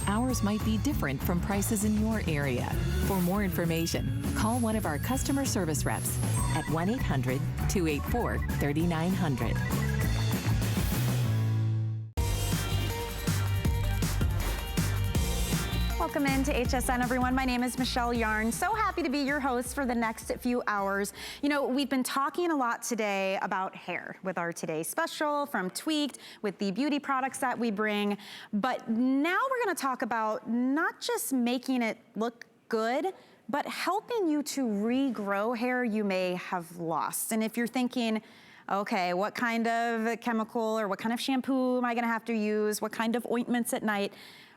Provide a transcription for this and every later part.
ours might be different from prices in your area. For more information, call one of our customer service reps at 1-800-284-3900. Welcome into HSN, everyone. My name is Michelle Yarn. So happy to be your host for the next few hours. You know, we've been talking a lot today about hair with our Today Special from Tweaked, with the beauty products that we bring. But now we're going to talk about not just making it look good, but helping you to regrow hair you may have lost. And if you're thinking, okay, what kind of chemical or what kind of shampoo am I going to have to use? What kind of ointments at night?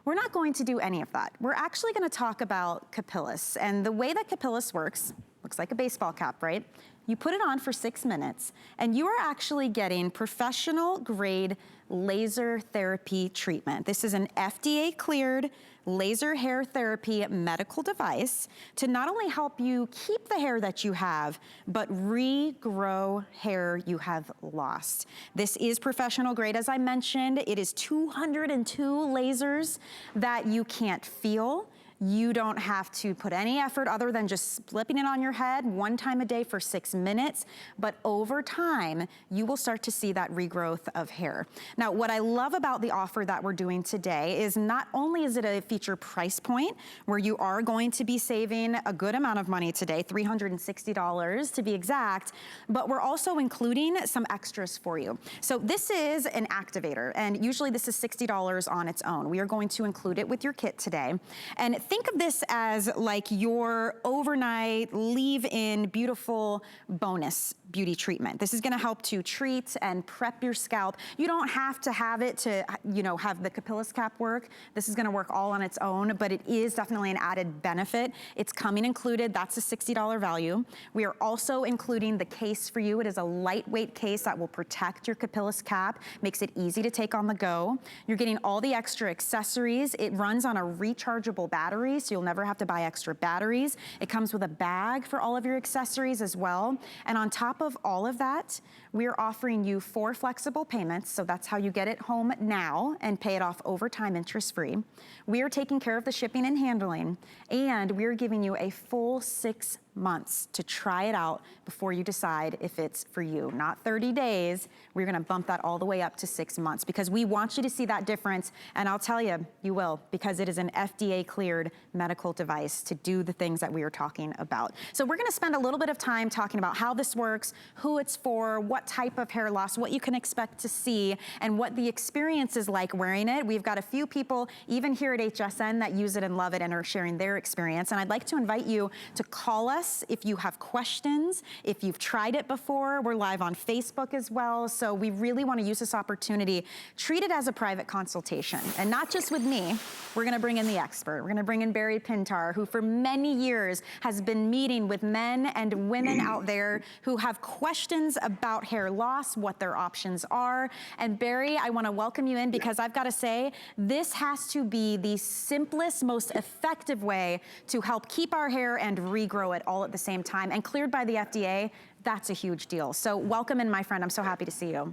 We're not going to do any of that. We're actually going to talk about Capillus. And the way that Capillus works, looks like a baseball cap, right? You put it on for 6 minutes, and you are actually getting professional grade laser therapy treatment. This is an FDA cleared laser hair therapy medical device to not only help you keep the hair that you have, but regrow hair you have lost. This is professional grade, as I mentioned. It is 202 lasers that you can't feel. You don't have to put any effort other than just slipping it on your head 1 time a day for 6 minutes. But over time, you will start to see that regrowth of hair. Now, what I love about the offer that we're doing today is not only is it a feature price point where you are going to be saving a good amount of money today, $360 to be exact, but we're also including some extras for you. So this is an activator, and usually this is $60 on its own. We are going to include it with your kit today. And think of this as like your overnight leave-in beautiful bonus beauty treatment. This is gonna help to treat and prep your scalp. You don't have to have it to, you know, have the Capillus cap work. This is gonna work all on its own, but it is definitely an added benefit. It's coming included, that's a $60 value. We are also including the case for you. It is a lightweight case that will protect your Capillus cap, makes it easy to take on the go. You're getting all the extra accessories. It runs on a rechargeable battery, so you'll never have to buy extra batteries. It comes with a bag for all of your accessories as well. And on top of all of that, we're offering you 4 flexible payments, so that's how you get it home now and pay it off over time interest-free. We are taking care of the shipping and handling, and we're giving you a full 6 months to try it out before you decide if it's for you. Not 30 days, we're gonna bump that all the way up to 6 months because we want you to see that difference, and I'll tell you, you will, because it is an FDA cleared medical device to do the things that we are talking about. So we're gonna spend a little bit of time talking about how this works, who it's for, what type of hair loss, what you can expect to see, and what the experience is like wearing it. We've got a few people, even here at HSN, that use it and love it and are sharing their experience, and I'd like to invite you to call us if you have questions, if you've tried it before. We're live on Facebook as well, so we really want to use this opportunity. Treat it as a private consultation, and not just with me. We're gonna bring in the expert. We're gonna bring in Barry Pintar, who for many years has been meeting with men and women out there who have questions about hair loss, what their options are. And Barry, I wanna welcome you in because I've gotta say, this has to be the simplest, most effective way to help keep our hair and regrow it all at the same time. And cleared by the FDA, that's a huge deal. So welcome in, my friend. I'm so happy to see you.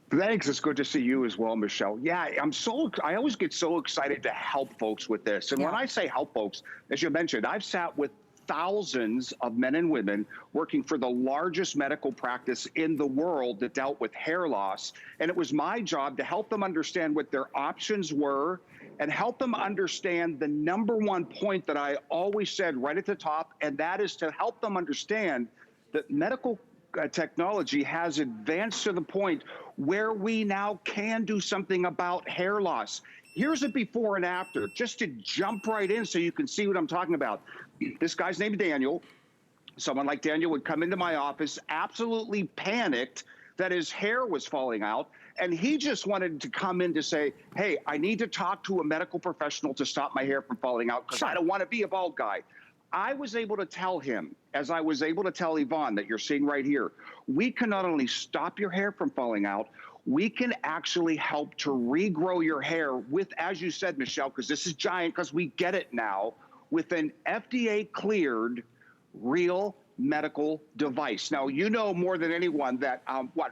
Thanks. It's good to see you as well, Michelle. Yeah, I always get so excited to help folks with this. And when I say help folks, as you mentioned, I've sat with thousands of men and women working for the largest medical practice in the world that dealt with hair loss. And it was my job to help them understand what their options were and help them understand the #1 point that I always said right at the top, and that is to help them understand that medical technology has advanced to the point where we now can do something about hair loss. Here's a before and after, just to jump right in so you can see what I'm talking about. This guy's named Daniel. Someone like Daniel would come into my office absolutely panicked that his hair was falling out, and he just wanted to come in to say, hey, I need to talk to a medical professional to stop my hair from falling out because I don't want to be a bald guy. I was able to tell him, as I was able to tell Yvonne that you're seeing right here, we can not only stop your hair from falling out, we can actually help to regrow your hair with, as you said, Michelle, because this is giant, because we get it now, with an FDA-cleared real medical device. Now, you know more than anyone that,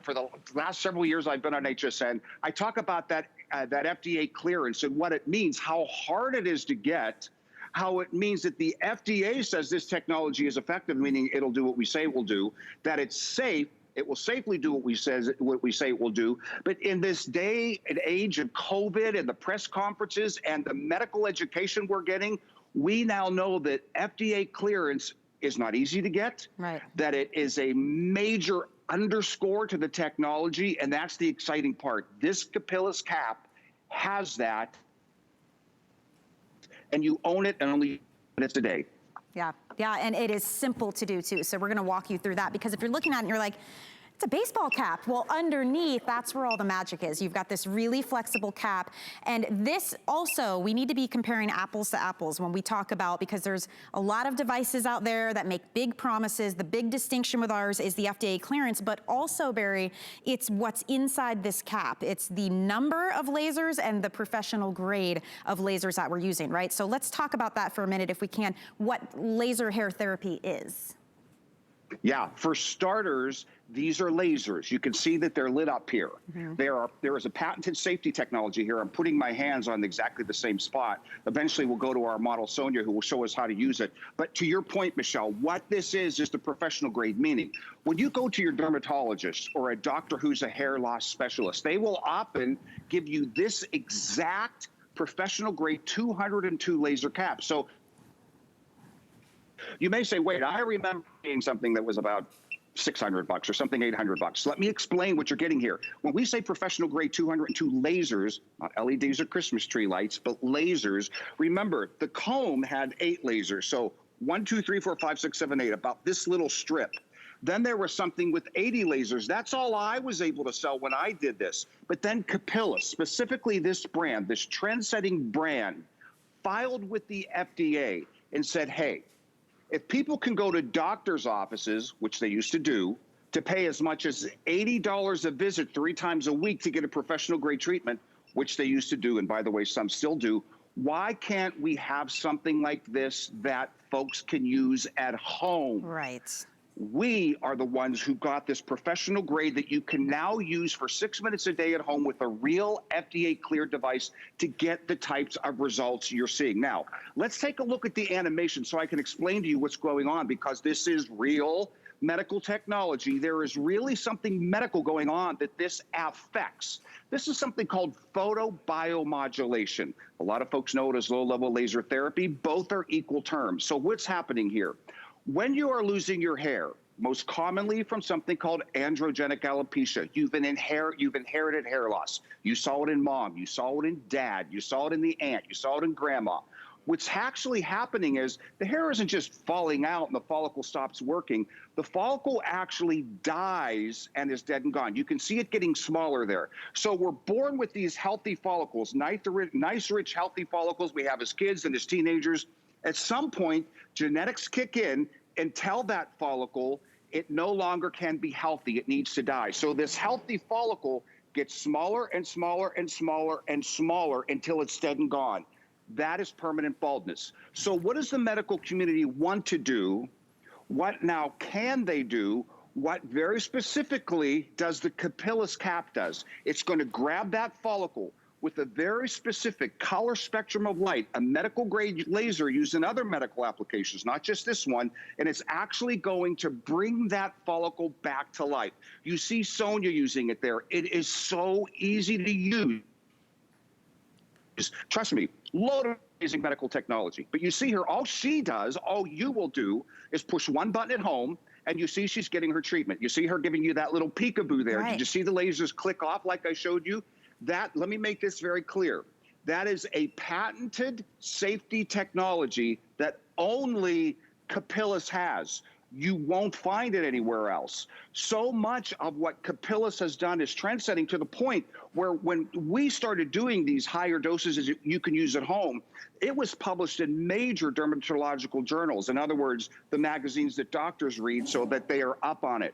for the last several years I've been on HSN, I talk about that that FDA clearance and what it means, how hard it is to get, how it means that the FDA says this technology is effective, meaning it'll do what we say it will do, that it's safe, it will safely do what we say it will do. But in this day and age of COVID and the press conferences and the medical education we're getting, we now know that FDA clearance is not easy to get, right, that it is a major underscore to the technology, and that's the exciting part. This Capillus cap has that, and you own it in only minutes a day. Yeah, yeah, and it is simple to do too. So we're gonna walk you through that, because if you're looking at it and you're like, it's a baseball cap. Well, underneath, that's where all the magic is. You've got this really flexible cap. And this also, we need to be comparing apples to apples when we talk about, because there's a lot of devices out there that make big promises. The big distinction with ours is the FDA clearance, but also, Barry, it's what's inside this cap. It's the number of lasers and the professional grade of lasers that we're using, right? So let's talk about that for a minute, if we can, what laser hair therapy is. Yeah, for starters, these are lasers. You can see that they're lit up here. There is a patented safety technology here. I'm putting my hands on exactly the same spot. Eventually, we'll go to our model, Sonia, who will show us how to use it. But to your point, Michelle, what this is the professional grade, meaning when you go to your dermatologist or a doctor who's a hair loss specialist, they will often give you this exact professional grade 202 laser cap. So you may say, wait, I remember seeing something that was about $600 or something $800. Let me explain what you're getting here. When we say professional grade 202 lasers, not LEDs or Christmas tree lights, but lasers, remember the comb had 8 lasers. So 1, 2, 3, 4, 5, 6, 7, 8, about this little strip. Then there was something with 80 lasers. That's all I was able to sell when I did this. But then Capillus, specifically this brand, this trend-setting brand, filed with the FDA and said, hey, if people can go to doctor's offices, which they used to do, to pay as much as $80 a visit 3 times a week to get a professional grade treatment, which they used to do, and by the way, some still do, why can't we have something like this that folks can use at home? Right. We are the ones who got this professional grade that you can now use for 6 minutes a day at home with a real FDA cleared device to get the types of results you're seeing. Now, let's take a look at the animation so I can explain to you what's going on, because this is real medical technology. There is something medical going on that this affects. This is something called photobiomodulation. A lot of folks know it as low-level laser therapy. Both are equal terms. So what's happening here? When you are losing your hair, most commonly from something called androgenic alopecia, you've inherited hair loss. You saw it in mom, you saw it in dad, you saw it in the aunt, you saw it in grandma. What's actually happening is the hair isn't just falling out and the follicle stops working. The follicle actually dies and is dead and gone. You can see it getting smaller there. So we're born with these healthy follicles, nice, rich, healthy follicles we have as kids and as teenagers. At some point, genetics kick in and tell that follicle it no longer can be healthy. It needs to die. So this healthy follicle gets smaller and smaller and smaller and smaller until it's dead and gone. That is permanent baldness. So what does the medical community want to do? What now can they do? What very specifically does the Capillus cap does? It's going to grab that follicle with a very specific color spectrum of light, a medical grade laser used in other medical applications, not just this one, and it's actually going to bring that follicle back to life. You see Sonia using it there. It is so easy to use. Trust me, load of amazing medical technology. But you see her, all she does, all you will do is push one button at home, and you see she's getting her treatment. You see her giving you that little peekaboo there. Right. Did you see the lasers click off like I showed you? That, let me make this very clear. That is a patented safety technology that only Capillus has. You won't find it anywhere else. So much of what Capillus has done is trend-setting to the point where when we started doing these higher doses that you can use at home, it was published in major dermatological journals. In other words, the magazines that doctors read, so that they are up on it.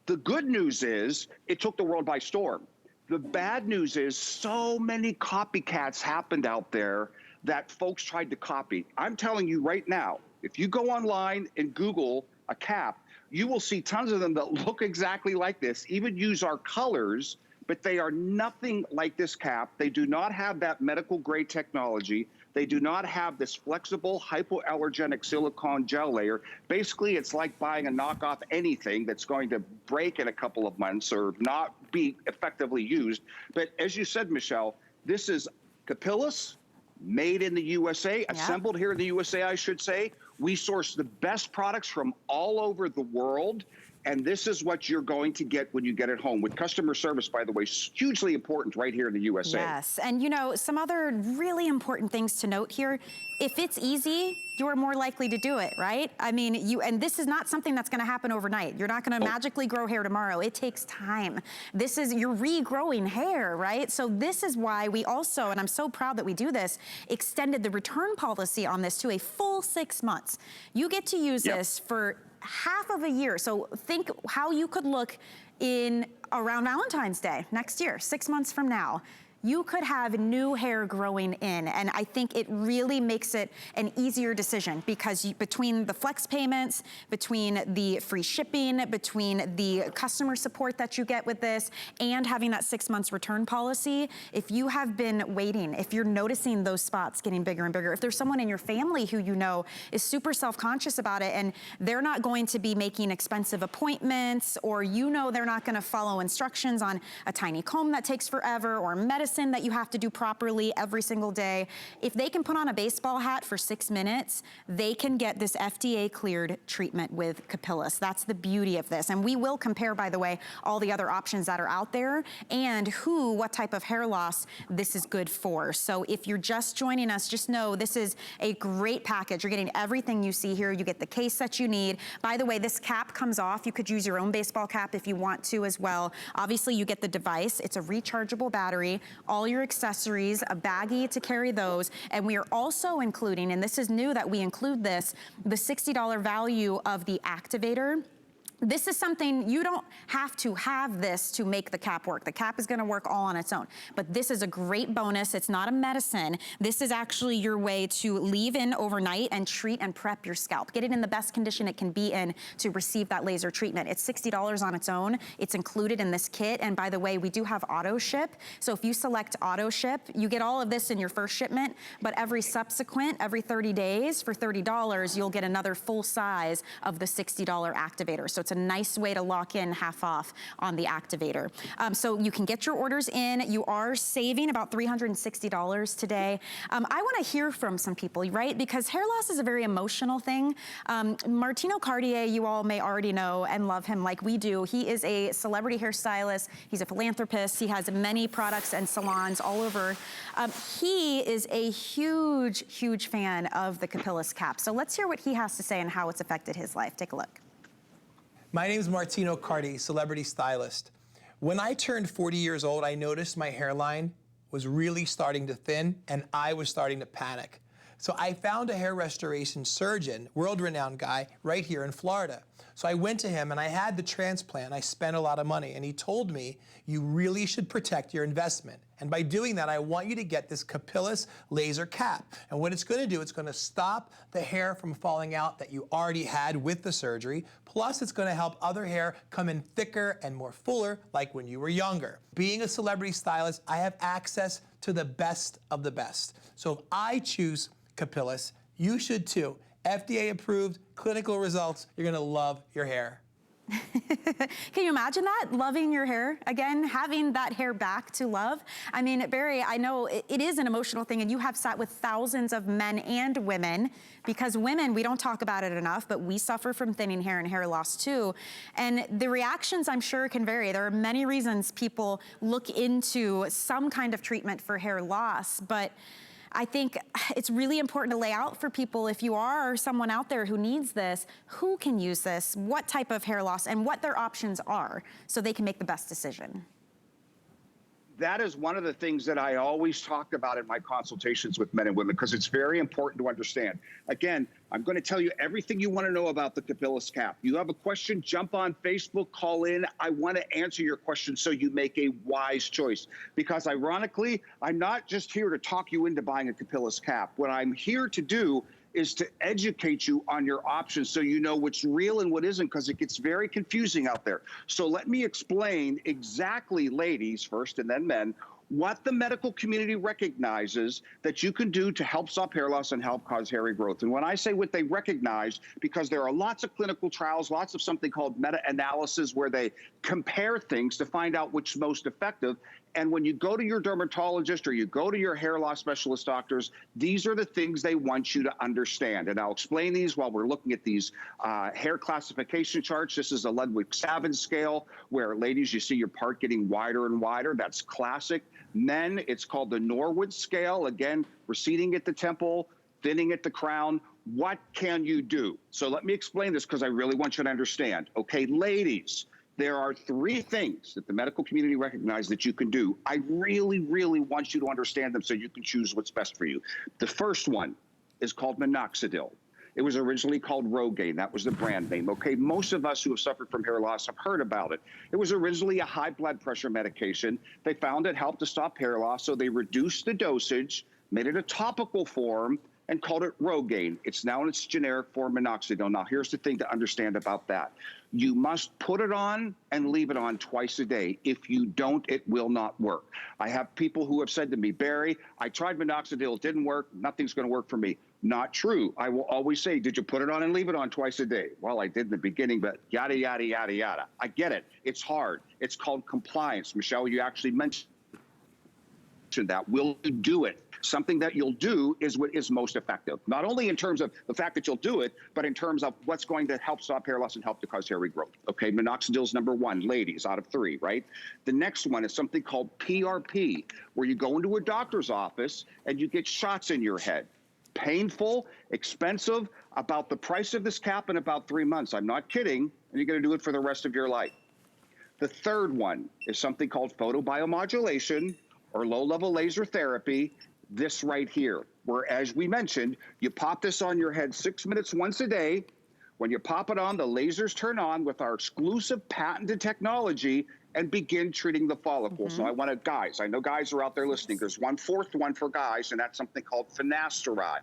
The good news is it took the world by storm. The bad news is so many copycats happened out there that folks tried to copy. I'm telling you right now, if you go online and Google a cap, you will see tons of them that look exactly like this, even use our colors, but they are nothing like this cap. They do not have that medical grade technology. They do not have this flexible hypoallergenic silicone gel layer. Basically, it's like buying a knockoff anything that's going to break in a couple of months or not be effectively used. But as you said, Michelle, this is Capillus, made in the USA, assembled here in the USA, I should say. We source the best products from all over the world. And this is what you're going to get when you get it home. With customer service, by the way, hugely important right here in the USA. Yes, and you know, some other really important things to note here. If it's easy, you're more likely to do it, right? I mean, and this is not something that's gonna happen overnight. You're not gonna magically grow hair tomorrow. It takes time. You're regrowing hair, right? So this is why we also, and I'm so proud that we do this, extended the return policy on this to a full 6 months. You get to use this for half of a year. So think how you could look in around Valentine's Day next year, 6 months from now. You could have new hair growing in, and I think it really makes it an easier decision because between the flex payments, between the free shipping, between the customer support that you get with this, and having that 6 months return policy, if you have been waiting, if you're noticing those spots getting bigger and bigger, if there's someone in your family who you know is super self-conscious about it and they're not going to be making expensive appointments, or you know they're not gonna follow instructions on a tiny comb that takes forever, or medicine that you have to do properly every single day. If they can put on a baseball hat for 6 minutes, they can get this FDA cleared treatment with Capillus. That's the beauty of this. And we will compare, by the way, all the other options that are out there and what type of hair loss this is good for. So if you're just joining us, just know this is a great package. You're getting everything you see here. You get the case that you need. By the way, this cap comes off. You could use your own baseball cap if you want to as well. Obviously, you get the device. It's a rechargeable battery, all your accessories, a baggie to carry those, and we are also including, and this is new that we include this, the $60 value of the activator. This is something, you don't have to have this to make the cap work. The cap is gonna work all on its own, but this is a great bonus. It's not a medicine. This is actually your way to leave in overnight and treat and prep your scalp. Get it in the best condition it can be in to receive that laser treatment. It's $60 on its own. It's included in this kit, and by the way, we do have auto ship. So if you select auto ship, you get all of this in your first shipment, but every 30 days, for $30, you'll get another full size of the $60 activator. So it's a nice way to lock in half off on the activator. So you can get your orders in. You are saving about $360 today. I wanna hear from some people, right? Because hair loss is a very emotional thing. Martino Cartier, you all may already know and love him like we do. He is a celebrity hairstylist. He's a philanthropist. He has many products and salons all over. He is a huge, huge fan of the Capillus cap. So let's hear what he has to say and how it's affected his life. Take a look. My name is Martino Cartier, celebrity stylist. When I turned 40 years old, I noticed my hairline was really starting to thin and I was starting to panic. So I found a hair restoration surgeon, world-renowned guy, right here in Florida. So I went to him and I had the transplant. I spent a lot of money and he told me, you really should protect your investment. And by doing that, I want you to get this Capillus laser cap. And what it's gonna do, it's gonna stop the hair from falling out that you already had with the surgery. Plus, it's gonna help other hair come in thicker and more fuller, like when you were younger. Being a celebrity stylist, I have access to the best of the best. So if I choose Capillus, you should too. FDA approved, clinical results, you're gonna love your hair. Can you imagine that? Loving your hair again, having that hair back to love. I mean, Barry, I know it is an emotional thing, and you have sat with thousands of men and women, because women, we don't talk about it enough, but we suffer from thinning hair and hair loss too. And the reactions, I'm sure, can vary. There are many reasons people look into some kind of treatment for hair loss, but I think it's really important to lay out for people, if you are someone out there who needs this, who can use this, what type of hair loss, and what their options are, so they can make the best decision. That is one of the things that I always talk about in my consultations with men and women, because it's very important to understand. Again, I'm going to tell you everything you want to know about the Capillus cap. You have a question, jump on Facebook, call in. I want to answer your question so you make a wise choice. Because ironically, I'm not just here to talk you into buying a Capillus cap. What I'm here to do is to educate you on your options so you know what's real and what isn't, because it gets very confusing out there. So let me explain exactly, ladies first and then men, what the medical community recognizes that you can do to help stop hair loss and help cause hair regrowth. And when I say what they recognize, because there are lots of clinical trials, lots of something called meta-analysis where they compare things to find out which is most effective. And when you go to your dermatologist or you go to your hair loss specialist doctors, these are the things they want you to understand. And I'll explain these while we're looking at these hair classification charts. This is a Ludwig-Savin scale where, ladies, you see your part getting wider and wider. That's classic. Men, it's called the Norwood scale. Again, receding at the temple, thinning at the crown. What can you do? So let me explain this because I really want you to understand. Okay, ladies, there are 3 things that the medical community recognizes that you can do. I really, really want you to understand them so you can choose what's best for you. The first one is called Minoxidil. It was originally called Rogaine. That was the brand name. Okay, most of us who have suffered from hair loss have heard about it. It was originally a high blood pressure medication. They found it helped to stop hair loss, so they reduced the dosage, made it a topical form, and called it Rogaine. It's now in its generic form, Minoxidil. Now, here's the thing to understand about that. You must put it on and leave it on twice a day. If you don't, it will not work. I have people who have said to me, Barry, I tried Minoxidil, it didn't work, nothing's gonna work for me. Not true. I will always say, did you put it on and leave it on twice a day? Well, I did in the beginning, but yada, yada, yada, yada. I get it, it's hard. It's called compliance. Michelle, you actually mentioned that. Will you do it? Something that you'll do is what is most effective. Not only in terms of the fact that you'll do it, but in terms of what's going to help stop hair loss and help to cause hair regrowth. Okay, Minoxidil is number 1, ladies, out of 3, right? The next one is something called PRP, where you go into a doctor's office and you get shots in your head. Painful, expensive, about the price of this cap in about 3 months. I'm not kidding, and you're gonna do it for the rest of your life. The third one is something called photobiomodulation or low-level laser therapy. This right here, where, as we mentioned, you pop this on your head 6 minutes once a day. When you pop it on, the lasers turn on with our exclusive patented technology and begin treating the follicles. So I wanted guys, I know guys are out there listening. There's 1/4 one for guys, and that's something called Finasteride.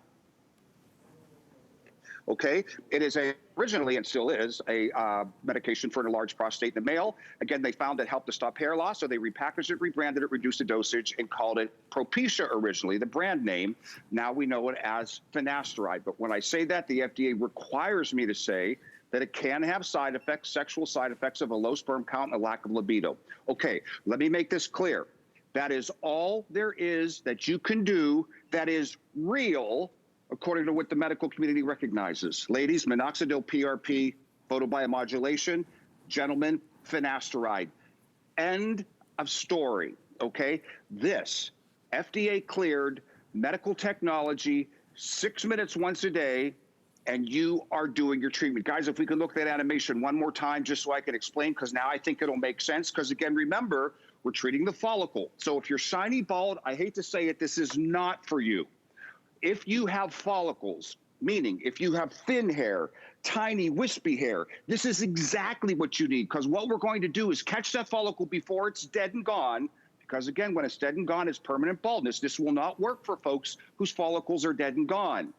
Okay, it is originally and still is a medication for an enlarged prostate in the male. Again, they found it helped to stop hair loss, so they repackaged it, rebranded it, reduced the dosage, and called it Propecia originally, the brand name. Now we know it as Finasteride. But when I say that, the FDA requires me to say that it can have side effects, sexual side effects of a low sperm count and a lack of libido. Okay, let me make this clear. That is all there is that you can do that is real, according to what the medical community recognizes. Ladies, Minoxidil, PRP, photobiomodulation. Gentlemen, Finasteride. End of story, okay? This FDA cleared medical technology, 6 minutes once a day, and you are doing your treatment. Guys, if we can look at that animation one more time just so I can explain, because now I think it'll make sense. Because again, remember, we're treating the follicle. So if you're shiny bald, I hate to say it, this is not for you. If you have follicles, meaning if you have thin hair, tiny wispy hair, this is exactly what you need, because what we're going to do is catch that follicle before it's dead and gone, because again, when it's dead and gone, it's permanent baldness. This will not work for folks whose follicles are dead and gone.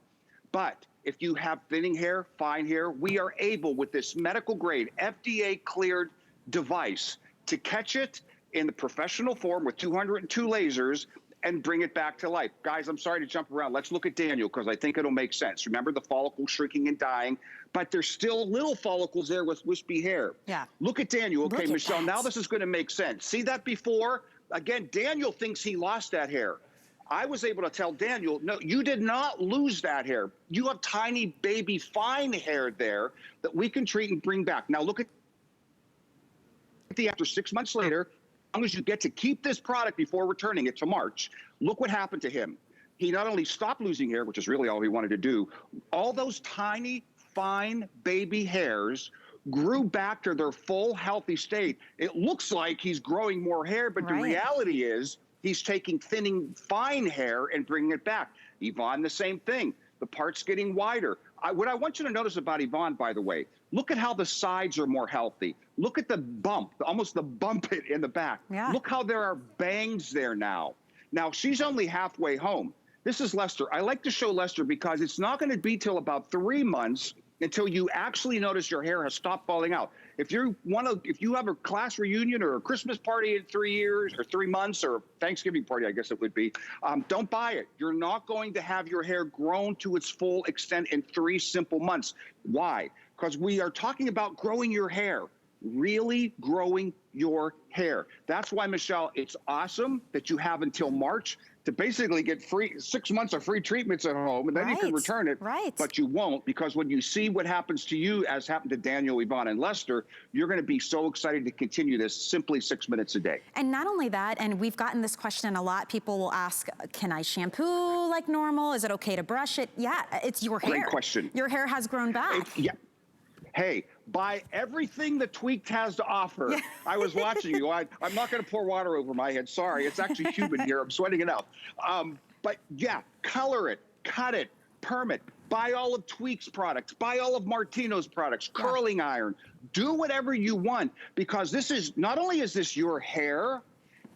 But if you have thinning hair, fine hair, we are able with this medical grade, FDA cleared device to catch it in the professional form with 202 lasers and bring it back to life. Guys, I'm sorry to jump around. Let's look at Daniel, because I think it'll make sense. Remember the follicle shrinking and dying, but there's still little follicles there with wispy hair. Yeah. Look at Daniel. Okay, Michelle, now this is going to make sense. See that before? Again, Daniel thinks he lost that hair. I was able to tell Daniel, no, you did not lose that hair. You have tiny baby fine hair there that we can treat and bring back. Now look at the after 6 months later, as long as you get to keep this product before returning it to March, look what happened to him. He not only stopped losing hair, which is really all he wanted to do, all those tiny, fine baby hairs grew back to their full healthy state. It looks like he's growing more hair, but the reality is he's taking thinning fine hair and bringing it back. Yvonne, the same thing. The part's getting wider. What I want you to notice about Yvonne, by the way, look at how the sides are more healthy. Look at the bump, almost the bump in the back. Yeah. Look how there are bangs there now. Now, she's only halfway home. this is Lester. I like to show Lester because it's not going to be till about 3 months until you actually notice your hair has stopped falling out. If you have a class reunion or a Christmas party in 3 years or 3 months or Thanksgiving party, I guess it would be, don't buy it. You're not going to have your hair grown to its full extent in 3 simple months. Why? Because we are talking about growing your hair, really growing your hair. That's why, Michelle, it's awesome that you have until March to basically get 6 months of free treatments at home, and then you can return it. Right. But you won't, because when you see what happens to you, as happened to Daniel, Yvonne, and Lester, you're going to be so excited to continue this simply 6 minutes a day. And not only that, and we've gotten this question a lot, people will ask, can I shampoo like normal? Is it okay to brush it? Yeah, it's your hair. Great question. Your hair has grown back. Yeah. Hey, buy everything that Tweaked has to offer. Yeah. I was watching you. I'm not going to pour water over my head. Sorry, it's actually humid here. I'm sweating it out. But yeah, color it, cut it, perm it. Buy all of Tweak's products. Buy all of Martino's products. Curling iron. Do whatever you want, because this is, not only is this your hair,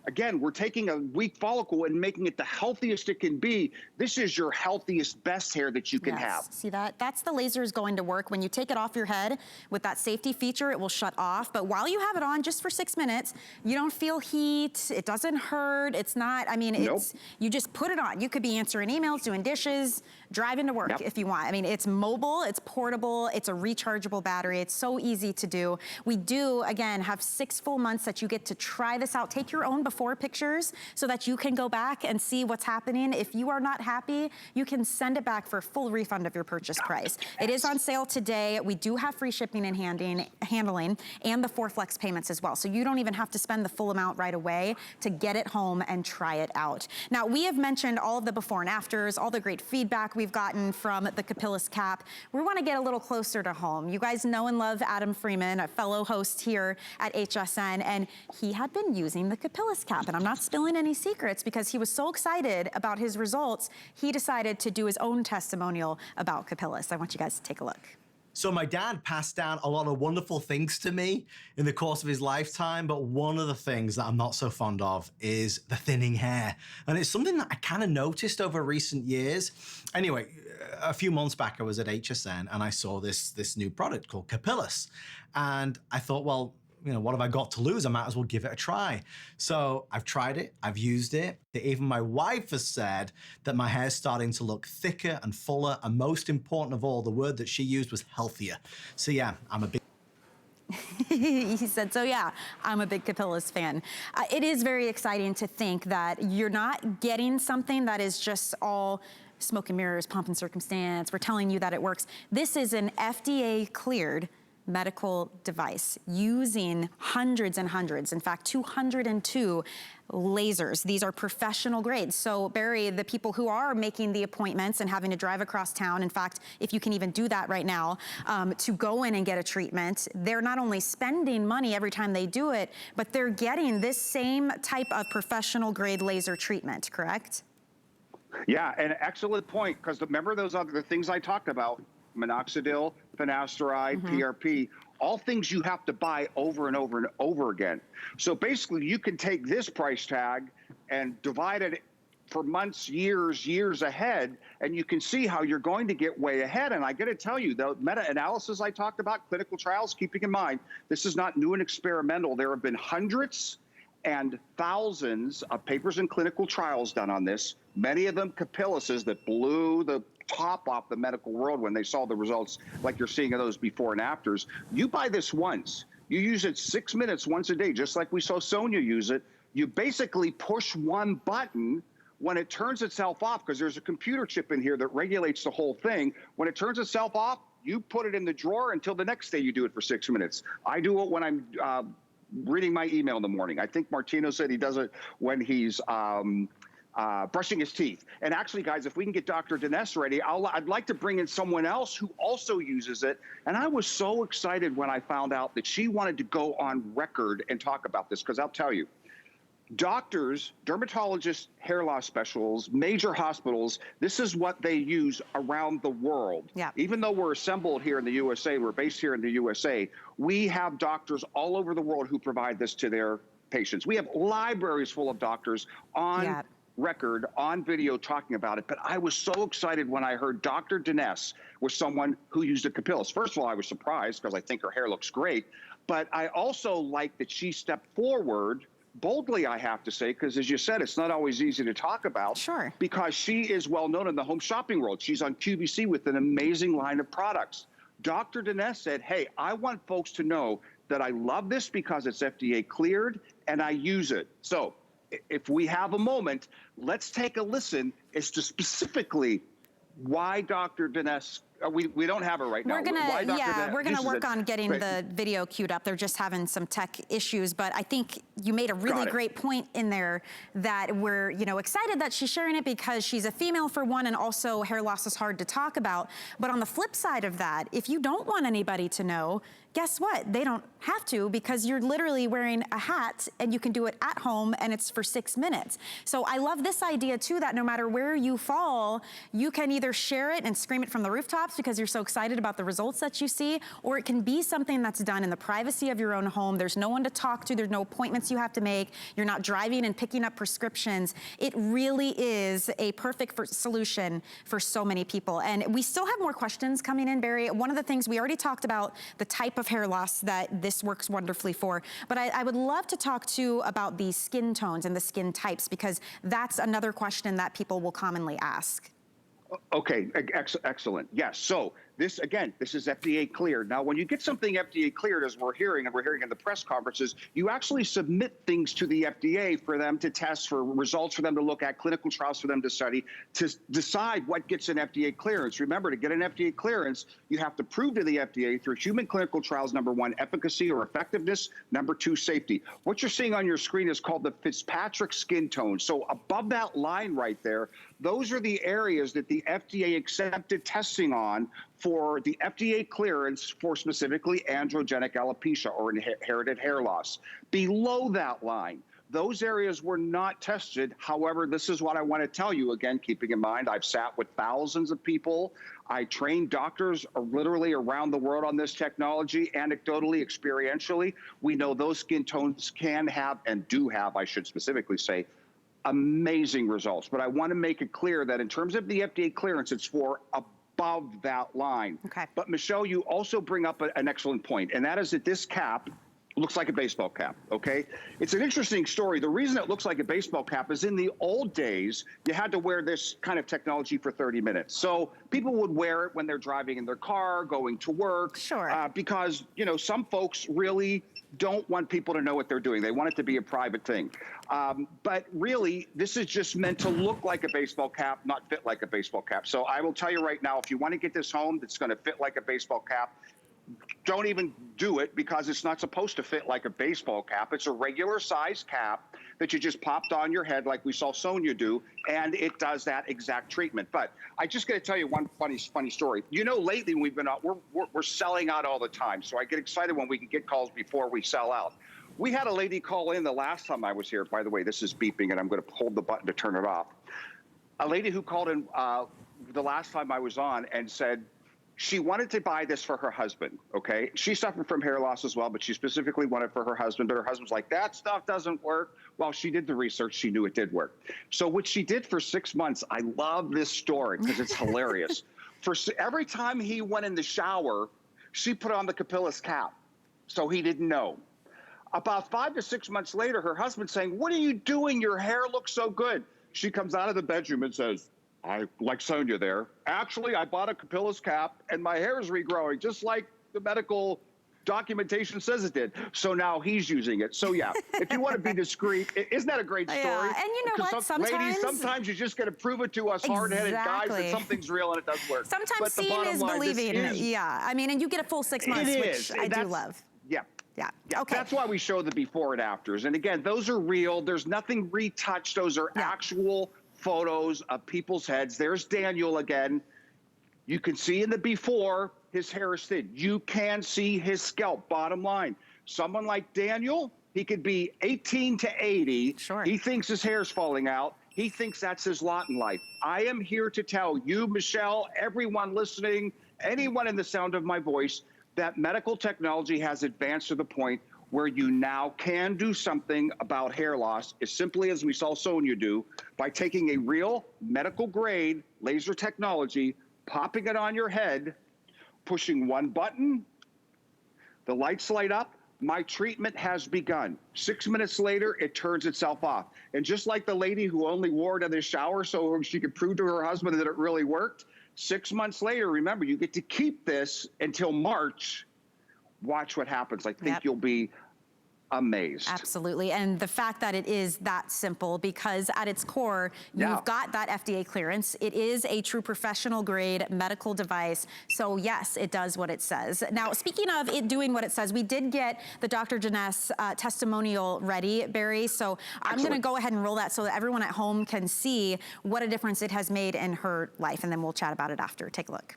again, we're taking a weak follicle and making it the healthiest it can be. This is your healthiest, best hair that you can have. See that? That's the laser is going to work. When you take it off your head with that safety feature, it will shut off. But while you have it on just for 6 minutes, you don't feel heat. It doesn't hurt. It's not, I mean, it's, you just put it on. You could be answering emails, doing dishes, driving to work if you want. I mean, it's mobile, it's portable, it's a rechargeable battery. It's so easy to do. We do, again, have 6 full months that you get to try this out. Take your own before pictures so that you can go back and see what's happening. If you are not happy, you can send it back for a full refund of your purchase price. It is on sale today. We do have free shipping and handling and the 4 flex payments as well. So you don't even have to spend the full amount right away to get it home and try it out. Now, we have mentioned all of the before and afters, all the great feedback we've gotten from the Capillus cap. We want to get a little closer to home. You guys know and love Adam Freeman, a fellow host here at HSN, and he had been using the Capillus cap. And I'm not spilling any secrets because he was so excited about his results, he decided to do his own testimonial about Capillus. I want you guys to take a look. So my dad passed down a lot of wonderful things to me in the course of his lifetime, but one of the things that I'm not so fond of is the thinning hair. And it's something that I kind of noticed over recent years. Anyway, a few months back, I was at HSN and I saw this new product called Capillus. And I thought, well, you know, what have I got to lose? I might as well give it a try. So I've tried it, I've used it. Even my wife has said that my hair's starting to look thicker and fuller. And most important of all, the word that she used was healthier. So yeah, I'm a big... He said, so yeah, I'm a big Capillus fan. It is very exciting to think that you're not getting something that is just all smoke and mirrors, pomp and circumstance. We're telling you that it works. This is an FDA cleared medical device using hundreds and hundreds, in fact, 202 lasers. These are professional grades. So Barry, the people who are making the appointments and having to drive across town, in fact, if you can even do that right now, to go in and get a treatment, they're not only spending money every time they do it, but they're getting this same type of professional grade laser treatment, correct? Yeah, an excellent point, because remember those other things I talked about, Minoxidil, Finasteride, PRP, all things you have to buy over and over and over again. So basically you can take this price tag and divide it for months, years ahead, and you can see how you're going to get way ahead. And I got to tell you, the meta-analysis I talked about, clinical trials, keeping in mind, this is not new and experimental. There have been hundreds and thousands of papers and clinical trials done on this, many of them Capilluses that blew the top off the medical world when they saw the results like you're seeing of those before and afters. You buy this once, you use it 6 minutes once a day, just like we saw Sonia use it. You basically push one button. When it turns itself off, because there's a computer chip in here that regulates the whole thing, when it turns itself off, you put it in the drawer until the next day you do it for 6 minutes. I do it when I'm reading my email in the morning. I think Martino said he does it when he's brushing his teeth. And actually, guys, if we can get Dr. Janess ready, I'd like to bring in someone else who also uses it. And I was so excited when I found out that she wanted to go on record and talk about this, because I'll tell you, doctors, dermatologists, hair loss specialists, major hospitals, this is what they use around the world. Yeah. Even though we're assembled here in the USA, we're based here in the USA, we have doctors all over the world who provide this to their patients. We have libraries full of doctors on record on video talking about it, but I was so excited when I heard Dr. Janess was someone who used a Capillus. First of all, I was surprised because I think her hair looks great, but I also like that she stepped forward boldly, I have to say, because as you said, it's not always easy to talk about. Sure. Because she is well known in the home shopping world. She's on QVC with an amazing line of products. Dr. Janess said, hey, I want folks to know that I love this because it's FDA cleared and I use it. So if we have a moment, let's take a listen as to specifically why Dr. Janess, we don't have her right now. We're gonna work on getting the video queued up. They're just having some tech issues, but I think you made a really great point in there that we're, excited that she's sharing it because she's a female for one, and also hair loss is hard to talk about. But on the flip side of that, if you don't want anybody to know, guess what? They don't have to, because you're literally wearing a hat and you can do it at home and it's for 6 minutes. So I love this idea too, that no matter where you fall, you can either share it and scream it from the rooftops because you're so excited about the results that you see, or it can be something that's done in the privacy of your own home. There's no one to talk to. There's no appointments you have to make. You're not driving and picking up prescriptions. It really is a perfect solution for so many people. And we still have more questions coming in, Barry. One of the things we already talked about, the type of hair loss that this works wonderfully for, but I would love to talk too about the skin tones and the skin types, because that's another question that people will commonly ask. Okay, excellent. Yes, so this is FDA cleared. Now, when you get something FDA cleared, as we're hearing in the press conferences, you actually submit things to the FDA for them to test, for results for them to look at, clinical trials for them to study, to decide what gets an FDA clearance. Remember, to get an FDA clearance, you have to prove to the FDA through human clinical trials, number one, efficacy or effectiveness, number two, safety. What you're seeing on your screen is called the Fitzpatrick skin tone. So above that line right there, those are the areas that the FDA accepted testing on for the FDA clearance for specifically androgenic alopecia or inherited hair loss. Below that line, those areas were not tested. However, this is what I want to tell you, again, keeping in mind, I've sat with thousands of people. I train doctors literally around the world on this technology, anecdotally, experientially. We know those skin tones can have, and do have, I should specifically say, amazing results. But I want to make it clear that in terms of the FDA clearance, it's for above that line. Okay. But Michelle, you also bring up an excellent point, and that is that this cap looks like a baseball cap, okay? It's an interesting story. The reason it looks like a baseball cap is in the old days, you had to wear this kind of technology for 30 minutes. So people would wear it when they're driving in their car, going to work. Sure. Because, some folks really don't want people to know what they're doing. They want it to be a private thing. But really, this is just meant to look like a baseball cap, not fit like a baseball cap. So I will tell you right now, if you want to get this home that's going to fit like a baseball cap, don't even do it, because it's not supposed to fit like a baseball cap. It's a regular size cap that you just popped on your head like we saw Sonia do, and it does that exact treatment. But I just got to tell you one funny story. Lately we've been out, we're selling out all the time, so I get excited when we can get calls before we sell out. We had a lady call in the last time I was here. By the way, this is beeping, and I'm going to hold the button to turn it off. A lady who called in the last time I was on and said, she wanted to buy this for her husband, okay? She suffered from hair loss as well, but she specifically wanted for her husband, but her husband's like, that stuff doesn't work. Well, she did the research. She knew it did work. So what she did for 6 months, I love this story because it's hilarious. For every time he went in the shower, she put on the Capillus cap, so he didn't know. About 5 to 6 months later, her husband's saying, what are you doing? Your hair looks so good. She comes out of the bedroom and says, I like Sonia there. Actually, I bought a Capillus cap and my hair is regrowing, just like the medical documentation says it did. So now he's using it. So yeah, if you want to be discreet, isn't that a great story? Yeah, and you know what? Sometimes you just got to prove it to us hard-headed guys that something's real and it does work. Sometimes seeing is believing. Yeah, I mean, and you get a full 6 months, which I do love. Yeah. Yeah. Okay. That's why we show the before and afters. And again, those are real. There's nothing retouched. Those are actual photos of people's heads. There's Daniel again. You can see in the before, his hair is thin. You can see his scalp, bottom line. Someone like Daniel, he could be 18 to 80. Sure. He thinks his hair is falling out. He thinks that's his lot in life. I am here to tell you, Michelle, everyone listening, anyone in the sound of my voice, that medical technology has advanced to the point where you now can do something about hair loss as simply as we saw Sonia do by taking a real medical grade laser technology, popping it on your head, pushing one button, the lights light up, my treatment has begun. 6 minutes later, it turns itself off. And just like the lady who only wore it in the shower so she could prove to her husband that it really worked, 6 months later, remember, you get to keep this until March. Watch what happens. I think you'll be amazed. Absolutely. And the fact that it is that simple, because at its core, you've got that FDA clearance. It is a true professional grade medical device. So yes, it does what it says. Now, speaking of it doing what it says, we did get the Dr. Janess testimonial ready, Barry. So I'm going to go ahead and roll that so that everyone at home can see what a difference it has made in her life. And then we'll chat about it after. Take a look.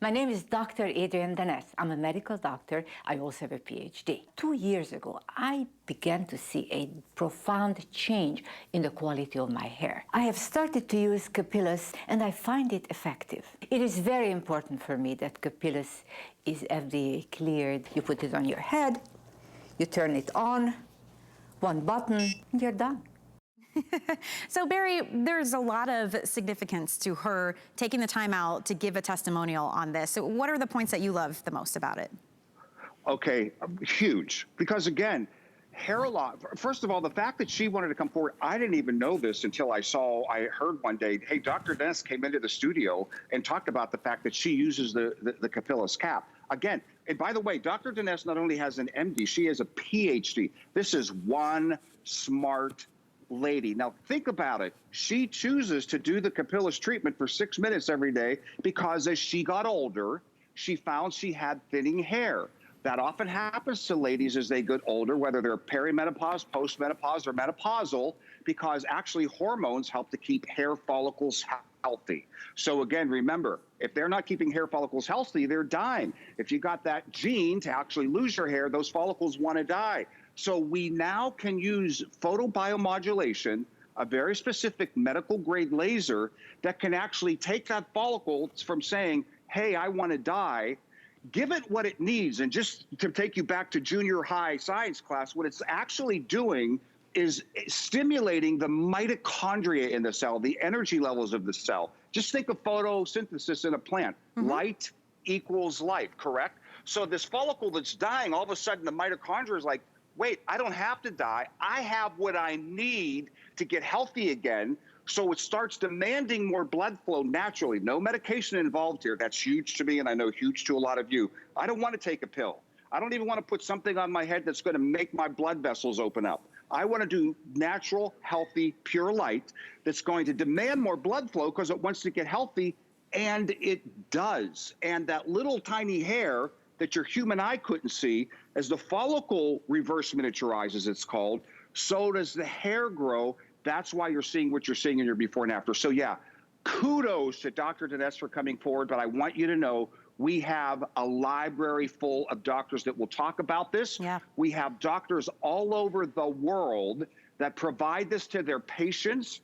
My name is Dr. Janess. I'm a medical doctor. I also have a PhD. 2 years ago, I began to see a profound change in the quality of my hair. I have started to use Capillus, and I find it effective. It is very important for me that Capillus is FDA cleared. You put it on your head, you turn it on, one button, and you're done. So Barry, there's a lot of significance to her taking the time out to give a testimonial on this. So what are the points that you love the most about it? Okay, huge. Because again, hair loss, first of all, the fact that she wanted to come forward, I didn't even know this until I heard one day, hey, Dr. Janess came into the studio and talked about the fact that she uses the Capillus cap. Again, and by the way, Dr. Janess not only has an MD, she has a PhD. This is one smart lady. Now think about it. She chooses to do the Capillus treatment for 6 minutes every day because as she got older, she found she had thinning hair. That often happens to ladies as they get older, whether they're perimenopause, postmenopause, or menopausal, because actually hormones help to keep hair follicles healthy. So again, remember, if they're not keeping hair follicles healthy, they're dying. If you got that gene to actually lose your hair, those follicles want to die. So we now can use photobiomodulation, a very specific medical grade laser that can actually take that follicle from saying, hey, I want to die, give it what it needs. And just to take you back to junior high science class, what it's actually doing is stimulating the mitochondria in the cell, the energy levels of the cell. Just think of photosynthesis in a plant. Light equals life, correct? So this follicle that's dying, all of a sudden the mitochondria is like, wait, I don't have to die. I have what I need to get healthy again. So it starts demanding more blood flow naturally. No medication involved here. That's huge to me, and I know huge to a lot of you. I don't want to take a pill. I don't even want to put something on my head that's going to make my blood vessels open up. I want to do natural, healthy, pure light that's going to demand more blood flow because it wants to get healthy, and it does. And that little tiny hair that your human eye couldn't see, as the follicle reverse miniaturizes, it's called, so does the hair grow. That's why you're seeing what you're seeing in your before and after. So yeah, kudos to Dr. Janess for coming forward, but I want you to know we have a library full of doctors that will talk about this. Yeah. We have doctors all over the world that provide this to their patients.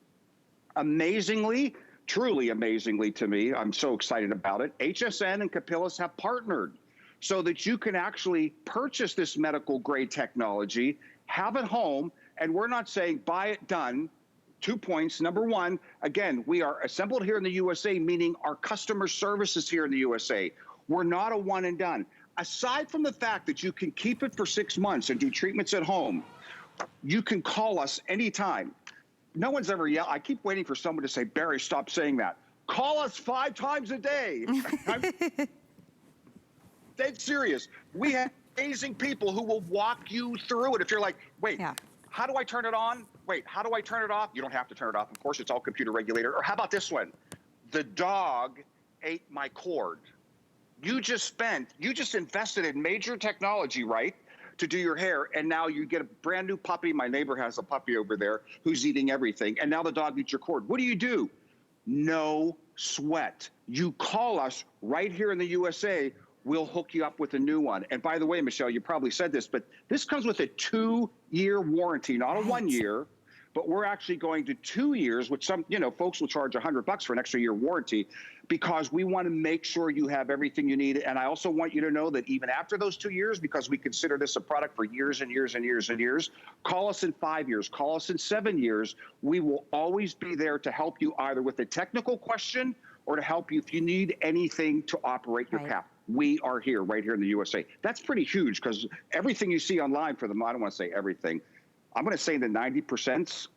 Amazingly, truly amazingly to me, I'm so excited about it, HSN and Capillus have partnered so that you can actually purchase this medical grade technology, have it home, and we're not saying buy it done. 2 points. Number one, again, we are assembled here in the USA, meaning our customer service is here in the USA. We're not a one and done. Aside from the fact that you can keep it for 6 months and do treatments at home, you can call us anytime. No one's ever yelled. I keep waiting for someone to say, Barry, stop saying that. Call us 5 times a day. I'm dead serious. We have amazing people who will walk you through it. If you're like, wait, how do I turn it on? Wait, how do I turn it off? You don't have to turn it off. Of course, it's all computer regulated. Or how about this one? The dog ate my cord. You just invested in major technology, right, to do your hair, and now you get a brand new puppy. My neighbor has a puppy over there who's eating everything, and now the dog eats your cord. What do? No sweat. You call us right here in the USA. We'll hook you up with a new one. And by the way, Michelle, you probably said this, but this comes with a 2-year warranty, not a 1 year. but we're actually going to 2 years, which some, folks will charge $100 for an extra year warranty, because we want to make sure you have everything you need. And I also want you to know that even after those 2 years, because we consider this a product for years and years and years and years, call us in 5 years, call us in 7 years. We will always be there to help you either with a technical question or to help you if you need anything to operate your cap. We are here, right here in the USA. That's pretty huge, because everything you see online for them, I don't want to say everything, I'm going to say the 90%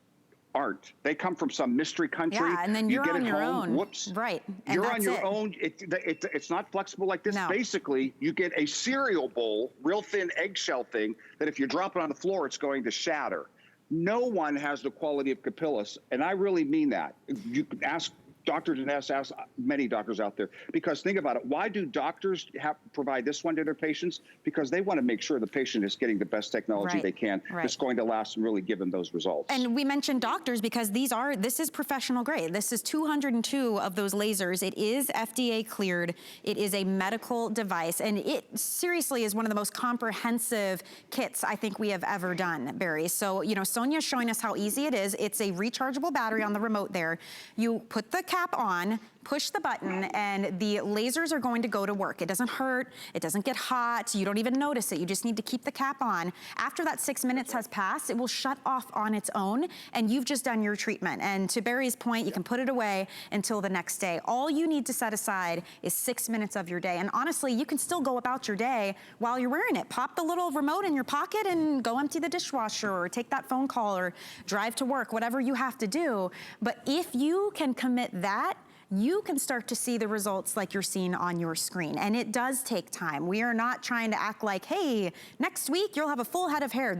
aren't. They come from some mystery country. Yeah, and then you're get on it your home, own. Whoops. Right. And you're that's on your it. own. It's not flexible like this. No. Basically, you get a cereal bowl, real thin eggshell thing, that if you drop it on the floor, it's going to shatter. No one has the quality of Capillus, and I really mean that. You can ask Dr. Janess, ask many doctors out there, because think about it. Why do doctors provide this one to their patients? Because they want to make sure the patient is getting the best technology they can that's going to last and really give them those results. And we mentioned doctors because this is professional grade. This is 202 of those lasers. It is FDA cleared. It is a medical device, and it seriously is one of the most comprehensive kits I think we have ever done, Barry. So, Sonia's showing us how easy it is. It's a rechargeable battery on the remote there. You put the cap on, push the button, and the lasers are going to go to work. It doesn't hurt, it doesn't get hot, you don't even notice it. You just need to keep the cap on. After that 6 minutes has passed, it will shut off on its own, and you've just done your treatment. And to Barry's point, you can put it away until the next day. All you need to set aside is 6 minutes of your day. And honestly, you can still go about your day while you're wearing it. Pop the little remote in your pocket and go empty the dishwasher, or take that phone call, or drive to work, whatever you have to do. But if you can commit that, you can start to see the results like you're seeing on your screen. And it does take time. We are not trying to act like, hey, next week you'll have a full head of hair.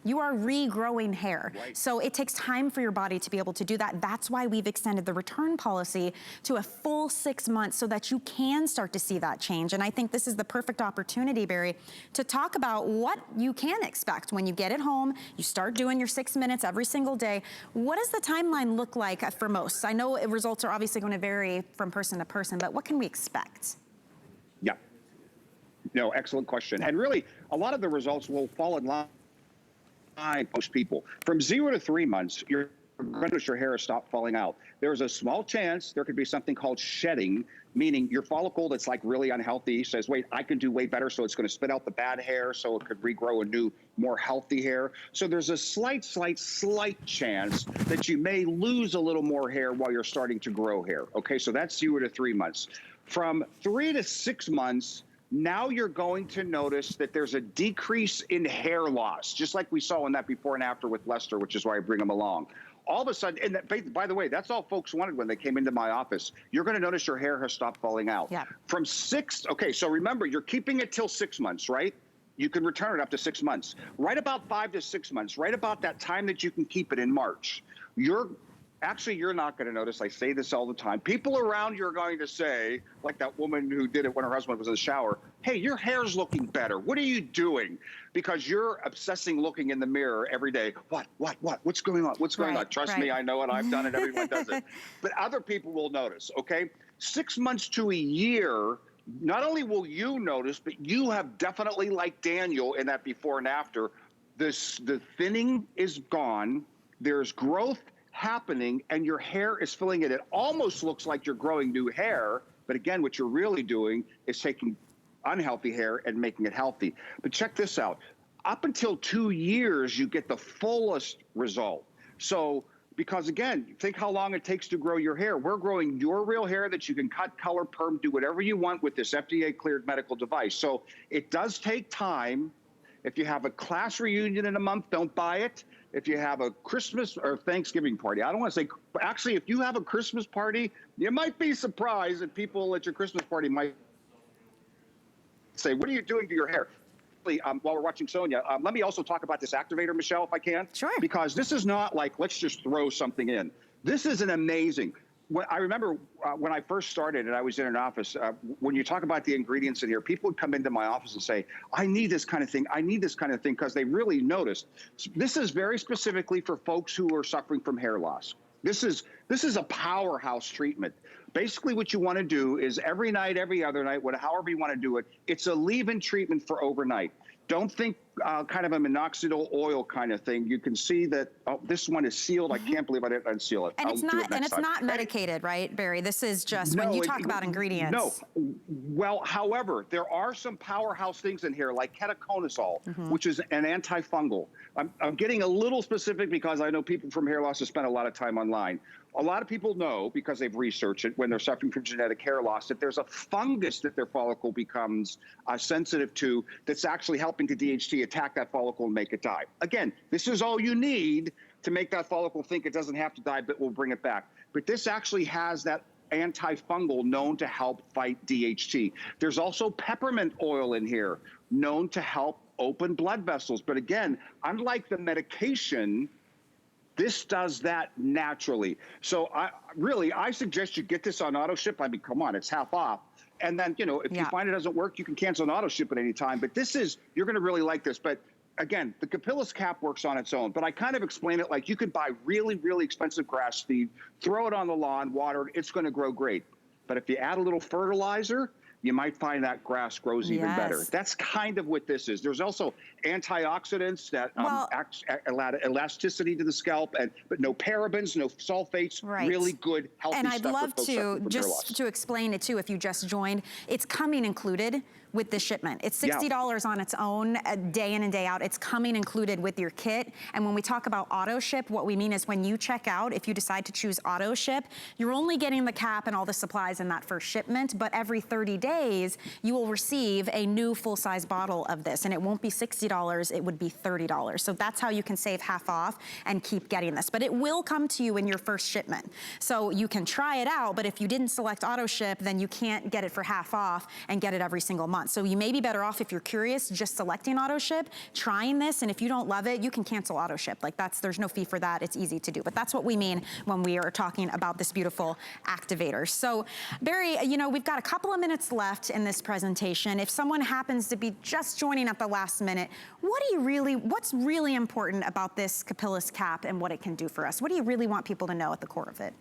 You are regrowing hair. So it takes time for your body to be able to do that. That's why we've extended the return policy to a full 6 months, so that you can start to see that change. And I think this is the perfect opportunity, Barry, to talk about what you can expect when you get it home, you start doing your 6 minutes every single day. What does the timeline look like for most? I know results are obviously going to vary from person to person, but what can we expect? Yeah. No, excellent question. And really, a lot of the results will fall in line with most people. From 0 to 3 months, you're going to notice your hair has stopped falling out. There's a small chance there could be something called shedding, meaning your follicle that's like really unhealthy says, wait, I can do way better, so it's going to spit out the bad hair, so it could regrow a new, more healthy hair. So there's a slight chance that you may lose a little more hair while you're starting to grow hair. Okay, so that's 0 to 3 months. From 3 to 6 months, now you're going to notice that there's a decrease in hair loss, just like we saw in that before and after with Lester, which is why I bring him along. All of a sudden, and that, by the way, that's all folks wanted when they came into my office. You're going to notice your hair has stopped falling out. Yeah. From okay, so remember, you're keeping it till 6 months, right? You can return it up to 6 months. Right about 5 to 6 months, right about that time that you can keep it in March, you're not going to notice. I say this all the time. People around you are going to say, like that woman who did it when her husband was in the shower, hey, your hair's looking better. What are you doing? Because you're obsessing looking in the mirror every day. What's going on? What's going on? Trust me, I know it. I've done it. Everyone does it. But other people will notice, okay? 6 months to a year, not only will you notice, but you have definitely, like Daniel in that before and after, the thinning is gone. There's growth happening, and your hair is filling it. It almost looks like you're growing new hair, but again, what you're really doing is taking unhealthy hair and making it healthy. But check this out. Up until 2 years, you get the fullest result. So, because again, think how long it takes to grow your hair. We're growing your real hair that you can cut, color, perm, do whatever you want with this FDA-cleared medical device. So it does take time. If you have a class reunion in a month, don't buy it. If you have a Christmas or Thanksgiving party, I don't want to say, actually, if you have a Christmas party, you might be surprised that people at your Christmas party might say, what are you doing to your hair? While we're watching Sonia, let me also talk about this activator, Michelle, if I can. Sure. Because this is not like, let's just throw something in. This is an amazing. I remember when I first started and I was in an office, when you talk about the ingredients in here, people would come into my office and say, I need this kind of thing. I need this kind of thing, because they really noticed. This is very specifically for folks who are suffering from hair loss. This is a powerhouse treatment. Basically what you want to do is every night, every other night, however you want to do it, it's a leave-in treatment for overnight. Don't think kind of a minoxidil oil kind of thing. You can see that, oh, this one is sealed. I can't believe I didn't unseal it. And it's not medicated, right, Barry? This is just when you talk about ingredients. No. Well, however, there are some powerhouse things in here like ketoconazole, which is an antifungal. I'm getting a little specific because I know people from hair loss have spent a lot of time online. A lot of people know, because they've researched it when they're suffering from genetic hair loss, that there's a fungus that their follicle becomes sensitive to that's actually helping the DHT attack that follicle and make it die. Again, this is all you need to make that follicle think it doesn't have to die, but we'll bring it back. But this actually has that antifungal known to help fight DHT. There's also peppermint oil in here known to help open blood vessels. But again, unlike the medication, this does that naturally. So I suggest you get this on auto ship. I mean, come on, it's half off. And then, you know, if you find it doesn't work, you can cancel an auto ship at any time. But this is, you're going to really like this. But again, the Capillus cap works on its own. But I kind of explain it like you could buy really, really expensive grass seed, throw it on the lawn, water it, it's going to grow great. But if you add a little fertilizer, you might find that grass grows even better. That's kind of what this is. There's also antioxidants that elasticity to the scalp, but no parabens, no sulfates, really good, healthy stuff. And I'd love to, just to explain it too, if you just joined, it's coming included with the shipment. It's $60 on its own, day in and day out. It's coming included with your kit. And when we talk about auto ship, what we mean is when you check out, if you decide to choose auto ship, you're only getting the cap and all the supplies in that first shipment, but every 30 days, you will receive a new full-size bottle of this, and it won't be $60, it would be $30. So that's how you can save half off and keep getting this. But it will come to you in your first shipment. So you can try it out, but if you didn't select auto ship, then you can't get it for half off and get it every single month. So you may be better off, if you're curious, just selecting auto ship, trying this, and if you don't love it, you can cancel auto ship. Like there's no fee for that, it's easy to do. But that's what we mean when we are talking about this beautiful activator. So Barry, you know, we've got a couple of minutes left in this presentation. If someone happens to be just joining at the last minute, what's really important about this Capillus cap and what it can do for us? What do you really want people to know at the core of it?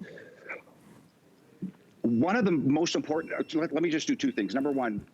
One of the most important, let me just do two things. Number one,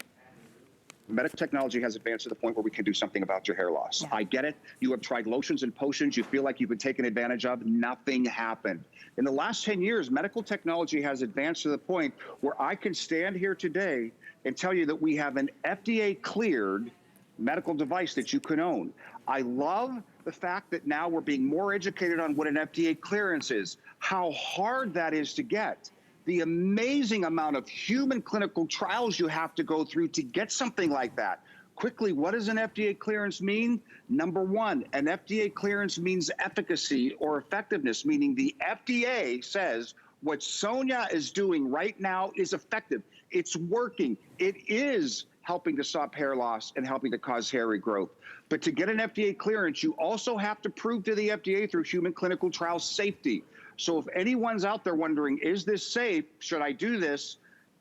medical technology has advanced to the point where we can do something about your hair loss. I get it. You have tried lotions and potions. You feel like you've been taken advantage of. Nothing happened. In the last 10 years, medical technology has advanced to the point where I can stand here today and tell you that we have an FDA-cleared medical device that you can own. I love the fact that now we're being more educated on what an FDA clearance is, how hard that is to get, the amazing amount of human clinical trials you have to go through to get something like that. Quickly, what does an FDA clearance mean? Number one, an FDA clearance means efficacy or effectiveness, meaning the FDA says what Sonia is doing right now is effective. It's working. It is helping to stop hair loss and helping to cause hair regrowth. But to get an FDA clearance, you also have to prove to the FDA through human clinical trial safety. So if anyone's out there wondering, is this safe? Should I do this?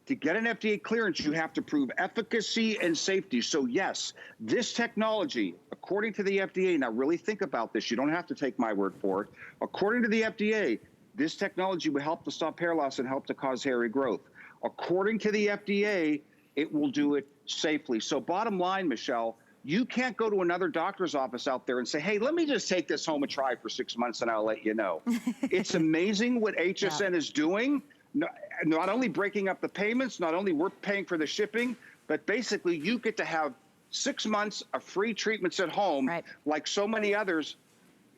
To get an FDA clearance, you have to prove efficacy and safety. So yes, this technology, according to the FDA, now really think about this. You don't have to take my word for it. According to the FDA, this technology will help to stop hair loss and help to cause hair regrowth. According to the FDA, it will do it safely. So bottom line, Michelle, you can't go to another doctor's office out there and say, hey, let me just take this home and try for 6 months and I'll let you know. It's amazing what HSN is doing. Not only breaking up the payments, not only we're paying for the shipping, but basically you get to have 6 months of free treatments at home, like so many others.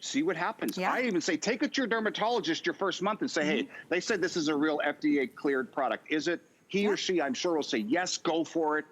See what happens. I even say, take it to your dermatologist your first month and say, hey, they said this is a real FDA cleared product. Is it? He or she, I'm sure, will say, yes, go for it.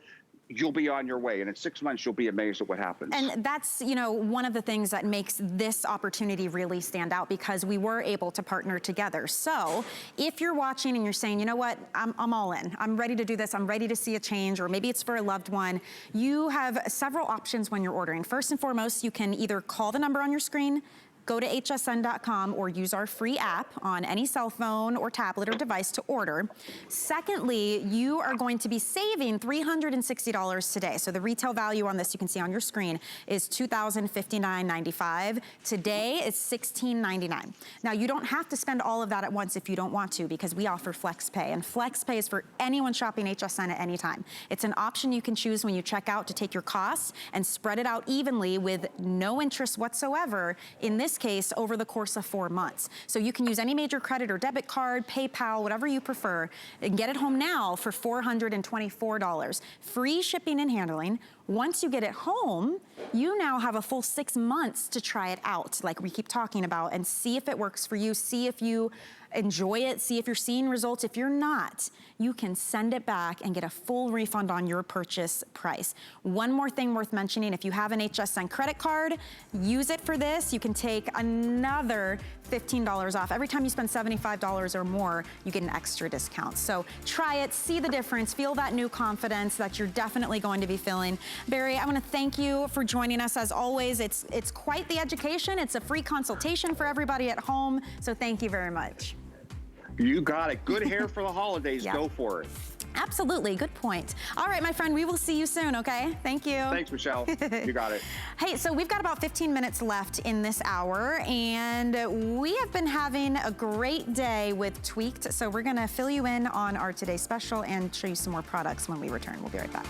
You'll be on your way. And in 6 months, you'll be amazed at what happens. And that's, you know, one of the things that makes this opportunity really stand out, because we were able to partner together. So if you're watching and you're saying, you know what, I'm all in. I'm ready to do this. I'm ready to see a change, or maybe it's for a loved one. You have several options when you're ordering. First and foremost, you can either call the number on your screen, go to hsn.com or use our free app on any cell phone or tablet or device to order. Secondly, you are going to be saving $360 today. So the retail value on this, you can see on your screen, is $2,059.95. Today it's $1,699. Now you don't have to spend all of that at once if you don't want to, because we offer FlexPay, and FlexPay is for anyone shopping HSN at any time. It's an option you can choose when you check out to take your costs and spread it out evenly with no interest whatsoever, in this case, over the course of 4 months. So you can use any major credit or debit card, PayPal, whatever you prefer, and get it home now for $424. Free shipping and handling. Once you get it home, you now have a full 6 months to try it out, like we keep talking about, and see if it works for you, see if you enjoy it, see if you're seeing results. If you're not, you can send it back and get a full refund on your purchase price. One more thing worth mentioning, if you have an HSN credit card, use it for this. You can take another $15 off. Every time you spend $75 or more, you get an extra discount. So try it, see the difference, feel that new confidence that you're definitely going to be feeling. Barry, I want to thank you for joining us. As always, it's quite the education. It's a free consultation for everybody at home. So thank you very much. You got it. Good hair for the holidays. Yeah. Go for it. Absolutely. Good point. All right, my friend, we will see you soon, okay? Thank you. Thanks, Michelle. You got it. Hey, so we've got about 15 minutes left in this hour, and we have been having a great day with Tweaked. So we're going to fill you in on our today's special and show you some more products when we return. We'll be right back.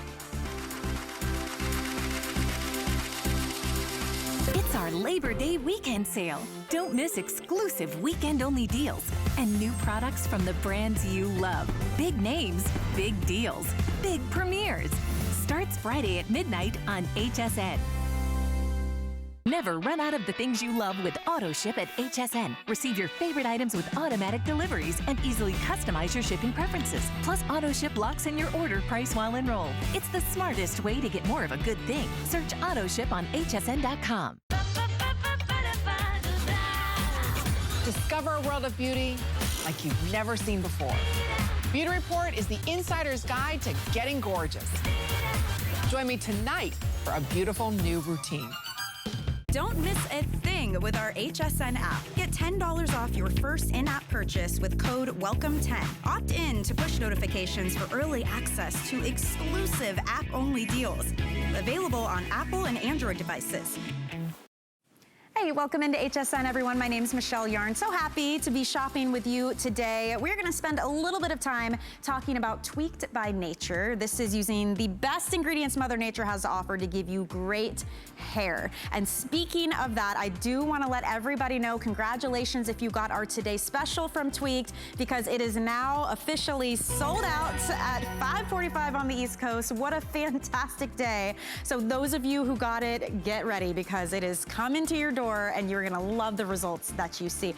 It's our Labor Day weekend sale. Don't miss exclusive weekend-only deals and new products from the brands you love. Big names, big deals, big premieres. Starts Friday at midnight on HSN. Never run out of the things you love with AutoShip at HSN. Receive your favorite items with automatic deliveries and easily customize your shipping preferences. Plus, AutoShip locks in your order price while enrolled. It's the smartest way to get more of a good thing. Search AutoShip on hsn.com. Discover a world of beauty like you've never seen before. Beauty Report is the insider's guide to getting gorgeous. Join me tonight for a beautiful new routine. Don't miss a thing with our HSN app. Get $10 off your first in-app purchase with code WELCOME10. Opt in to push notifications for early access to exclusive app-only deals. Available on Apple and Android devices. Hey, welcome into HSN, everyone. My name is Michelle Yarn. So happy to be shopping with you today. We're going to spend a little bit of time talking about Tweaked by Nature. This is using the best ingredients Mother Nature has to offer to give you great hair. And speaking of that, I do want to let everybody know, congratulations if you got our Today Special from Tweaked, because it is now officially sold out at 5:45 on the East Coast. What a fantastic day. So those of you who got it, get ready, because it is coming to your door and you're gonna love the results that you see.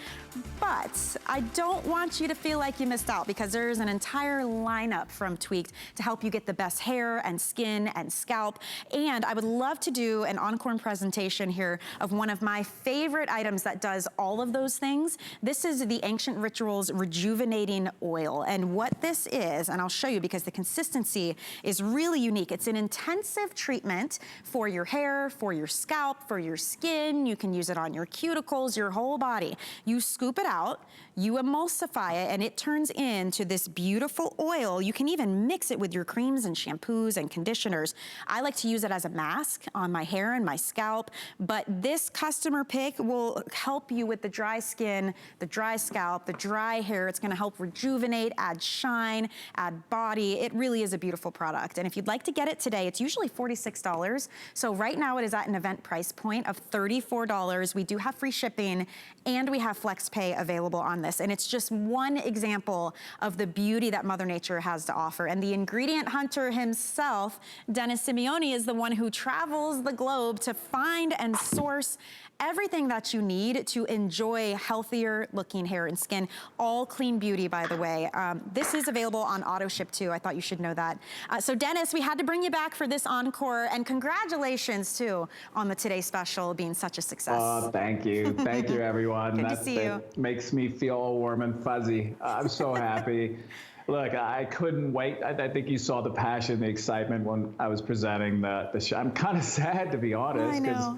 But I don't want you to feel like you missed out, because there's an entire lineup from Tweaked to help you get the best hair and skin and scalp. And I would love to do an encore presentation here of one of my favorite items that does all of those things. This is the Ancient Rituals Rejuvenating Oil. And what this is, and I'll show you because the consistency is really unique. It's an intensive treatment for your hair, for your scalp, for your skin. You can use it on your cuticles, your whole body. You scoop it out, you emulsify it, and it turns into this beautiful oil. You can even mix it with your creams and shampoos and conditioners. I like to use it as a mask on my hair and my scalp, but this customer pick will help you with the dry skin, the dry scalp, the dry hair. It's gonna help rejuvenate, add shine, add body. It really is a beautiful product. And if you'd like to get it today, it's usually $46. So right now it is at an event price point of $34. We do have free shipping and we have FlexPay available on this. And it's just one example of the beauty that Mother Nature has to offer. And the ingredient hunter himself, Janess Testimonial, is the one who travels the globe to find and source everything that you need to enjoy healthier looking hair and skin. All clean beauty, by the way. This is available on AutoShip too. I thought you should know that. So Janess, we had to bring you back for this encore, and congratulations too on the Today Special being such a success. Oh, thank you. Thank you, everyone. Good to see you. That makes me feel all warm and fuzzy. I'm so happy. Look, I couldn't wait. I think you saw the passion, the excitement when I was presenting the show. I'm kind of sad, to be honest, because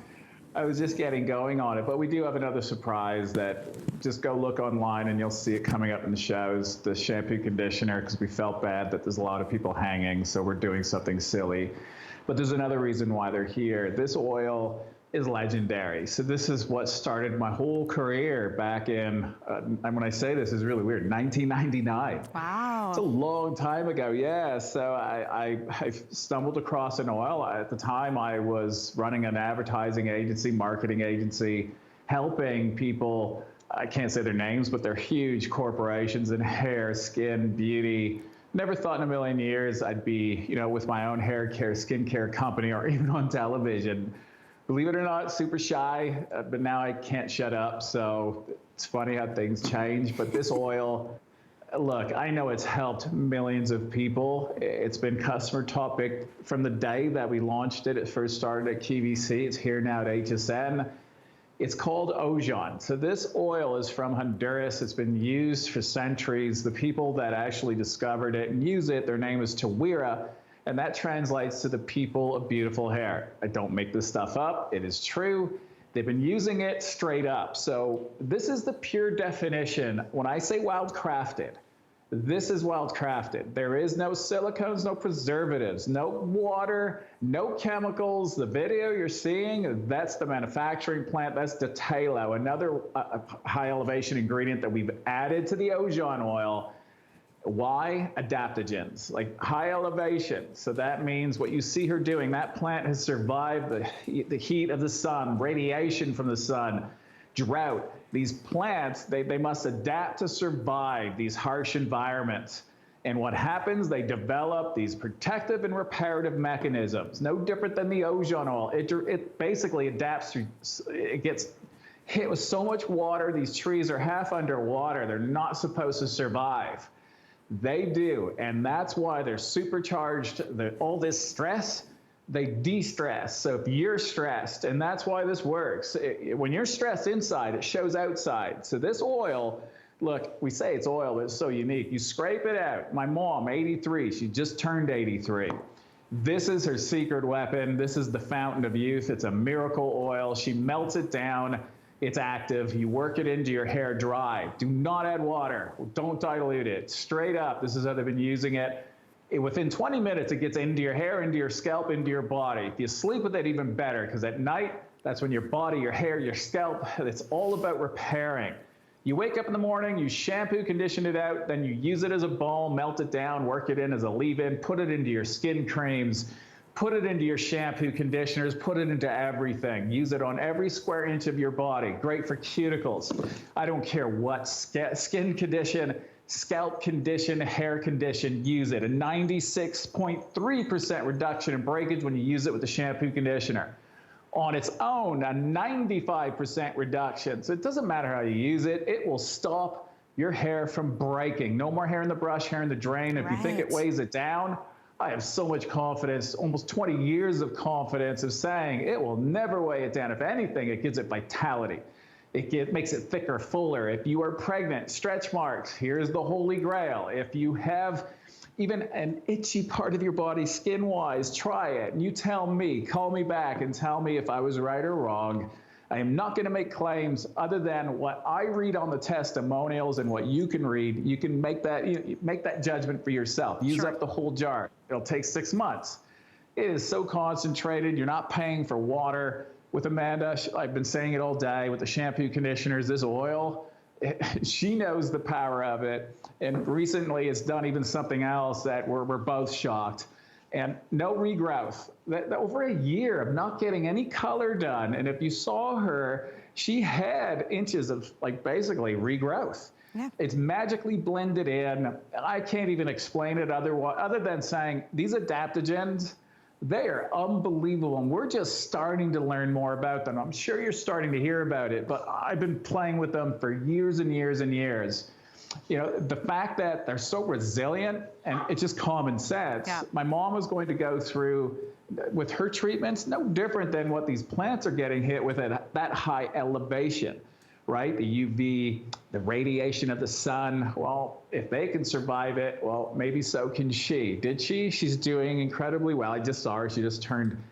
I was just getting going on it, but we do have another surprise that just go look online and you'll see it coming up in the shows, the shampoo conditioner, because we felt bad that there's a lot of people hanging, so we're doing something silly. But there's another reason why they're here. This oil is legendary. So this is what started my whole career back in, and when I say this, is really weird, 1999. Wow. It's a long time ago, yeah. So I stumbled across an oil. At the time, I was running an advertising agency, marketing agency, helping people, I can't say their names, but they're huge corporations in hair, skin, beauty. Never thought in a million years I'd be, with my own hair care, skincare company, or even on television. Believe it or not, super shy, but now I can't shut up. So it's funny how things change. But this oil, look, I know it's helped millions of people. It's been customer topic from the day that we launched it. It first started at QVC. It's here now at HSN. It's called Ojon. So this oil is from Honduras. It's been used for centuries. The people that actually discovered it and use it, their name is Tawira. And that translates to the people of beautiful hair. I don't make this stuff up. It is true. They've been using it straight up. So this is the pure definition. When I say wild crafted, this is wild crafted. There is no silicones, no preservatives, no water, no chemicals. The video you're seeing, that's the manufacturing plant. That's Detalo, another high elevation ingredient that we've added to the Ojon oil. Why? Adaptogens, like high elevation. So that means what you see her doing, that plant has survived the heat of the sun, radiation from the sun, drought. These plants, they must adapt to survive these harsh environments. And what happens, they develop these protective and reparative mechanisms, no different than the Ojon oil. It basically adapts to, it gets hit with so much water. These trees are half underwater. They're not supposed to survive. They do, and that's why they're supercharged. All this stress, they de-stress. So if you're stressed, and that's why this works, when you're stressed inside, it shows outside. So this oil, look, we say it's oil, but it's so unique. You scrape it out. My mom, 83, she just turned 83. This is her secret weapon. This is the fountain of youth. It's a miracle oil. She melts it down. It's active. You work it into your hair dry. Do not add water. Don't dilute it. Straight up, this is how they've been using it. Within 20 minutes, it gets into your hair, into your scalp, into your body. If you sleep with it, even better, because at night, that's when your body, your hair, your scalp, it's all about repairing. You wake up in the morning, you shampoo, condition it out, then you use it as a balm, melt it down, work it in as a leave-in, put it into your skin creams, put it into your shampoo, conditioners, put it into everything. Use it on every square inch of your body. Great for cuticles. I don't care what skin condition, scalp condition, hair condition, use it. A 96.3% reduction in breakage when you use it with the shampoo conditioner. On its own, a 95% reduction. So it doesn't matter how you use it. It will stop your hair from breaking. No more hair in the brush, hair in the drain. If you think it weighs it down, I have so much confidence, almost 20 years of confidence of saying it will never weigh it down. If anything, it gives it vitality. It makes it thicker, fuller. If you are pregnant, stretch marks, here's the holy grail. If you have even an itchy part of your body skin-wise, try it. And you tell me, call me back and tell me if I was right or wrong. I am not going to make claims other than what I read on the testimonials and what you can read. You can make that judgment for yourself. Use up the whole jar. It'll take 6 months. It is so concentrated. You're not paying for water. With Amanda, I've been saying it all day, with the shampoo conditioners, this oil, she knows the power of it. And recently it's done even something else that we're both shocked. And no regrowth. Over a year of not getting any color done. And if you saw her, she had inches of basically regrowth. Yeah. It's magically blended in. I can't even explain it other than saying these adaptogens, they are unbelievable. And we're just starting to learn more about them. I'm sure you're starting to hear about it, but I've been playing with them for years and years and years. You know, the fact that they're so resilient, and it's just common sense. Yeah. My mom was going to go through, with her treatments, no different than what these plants are getting hit with at that high elevation, right? The UV, the radiation of the sun. Well, if they can survive it, well, maybe so can she. Did she? She's doing incredibly well. I just saw her. She just turned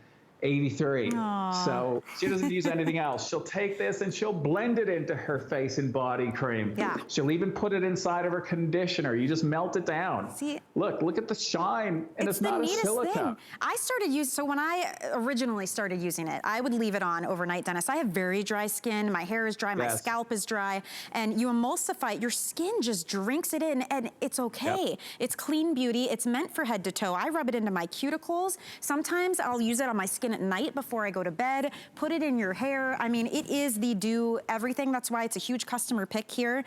83. So she doesn't use anything else. She'll take this and she'll blend it into her face and body cream. Yeah. She'll even put it inside of her conditioner. You just melt it down. See, look at the shine, and it's not a silicone. Thing. I started using, so when I originally started using it, I would leave it on overnight, Dennis. I have very dry skin. My hair is dry. My scalp is dry. And you emulsify, your skin just drinks it in, and it's okay. Yep. It's clean beauty. It's meant for head to toe. I rub it into my cuticles. Sometimes I'll use it on my skin at night before I go to bed. Put it in your hair. I mean, it is the do everything. That's why it's a huge customer pick here.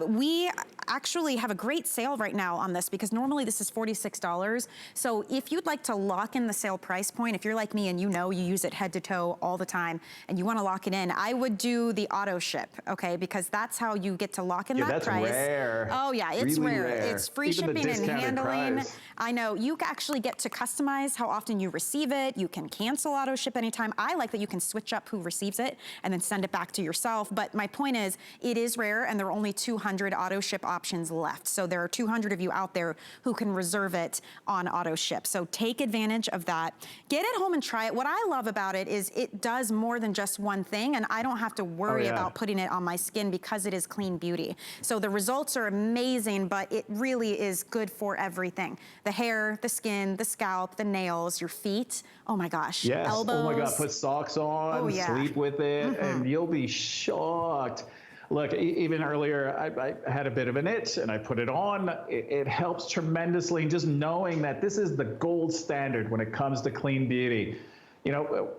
We actually have a great sale right now on this because normally this is $46. So if you'd like to lock in the sale price point, if you're like me and you know you use it head to toe all the time and you want to lock it in, I would do the auto ship, okay? Because that's how you get to lock in that price. That's rare. Oh yeah, it's really rare. rare. It's free Even shipping and handling. Price. I know. You actually get to customize how often you receive it. You can cancel auto ship anytime. I like that you can switch up who receives it and then send it back to yourself. But my point is, it is rare and there are only 200 auto ship options left. So there are 200 of you out there who can reserve it on auto ship. So take advantage of that. Get it home and try it. What I love about it is it does more than just one thing, and I don't have to worry about putting it on my skin because it is clean beauty. So the results are amazing, but it really is good for everything. The hair, the skin, the scalp, the nails, your feet. Oh my gosh. Yes. Elbows. Oh my God. Put socks on, sleep with it, and you'll be shocked. Look, even earlier, I had a bit of an itch and I put it on. It helps tremendously, just knowing that this is the gold standard when it comes to clean beauty. You know,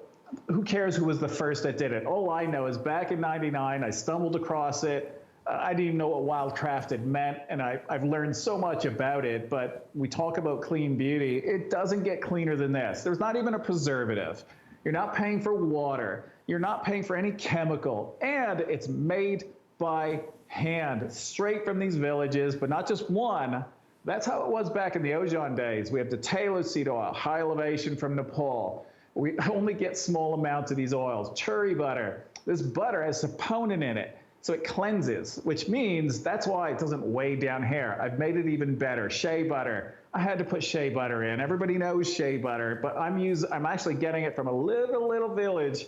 who cares who was the first that did it? All I know is back in '99, I stumbled across it. I didn't even know what wild crafted meant, and I've learned so much about it, but we talk about clean beauty. It doesn't get cleaner than this. There's not even a preservative. You're not paying for water. You're not paying for any chemical, and it's made by hand, straight from these villages, but not just one. That's how it was back in the Ojan days. We have the Talo seed oil, high elevation from Nepal. We only get small amounts of these oils. Cherry butter. This butter has saponin in it, so it cleanses, which means that's why it doesn't weigh down hair. I've made it even better. Shea butter. I had to put shea butter in. Everybody knows shea butter, but I'm actually getting it from a little village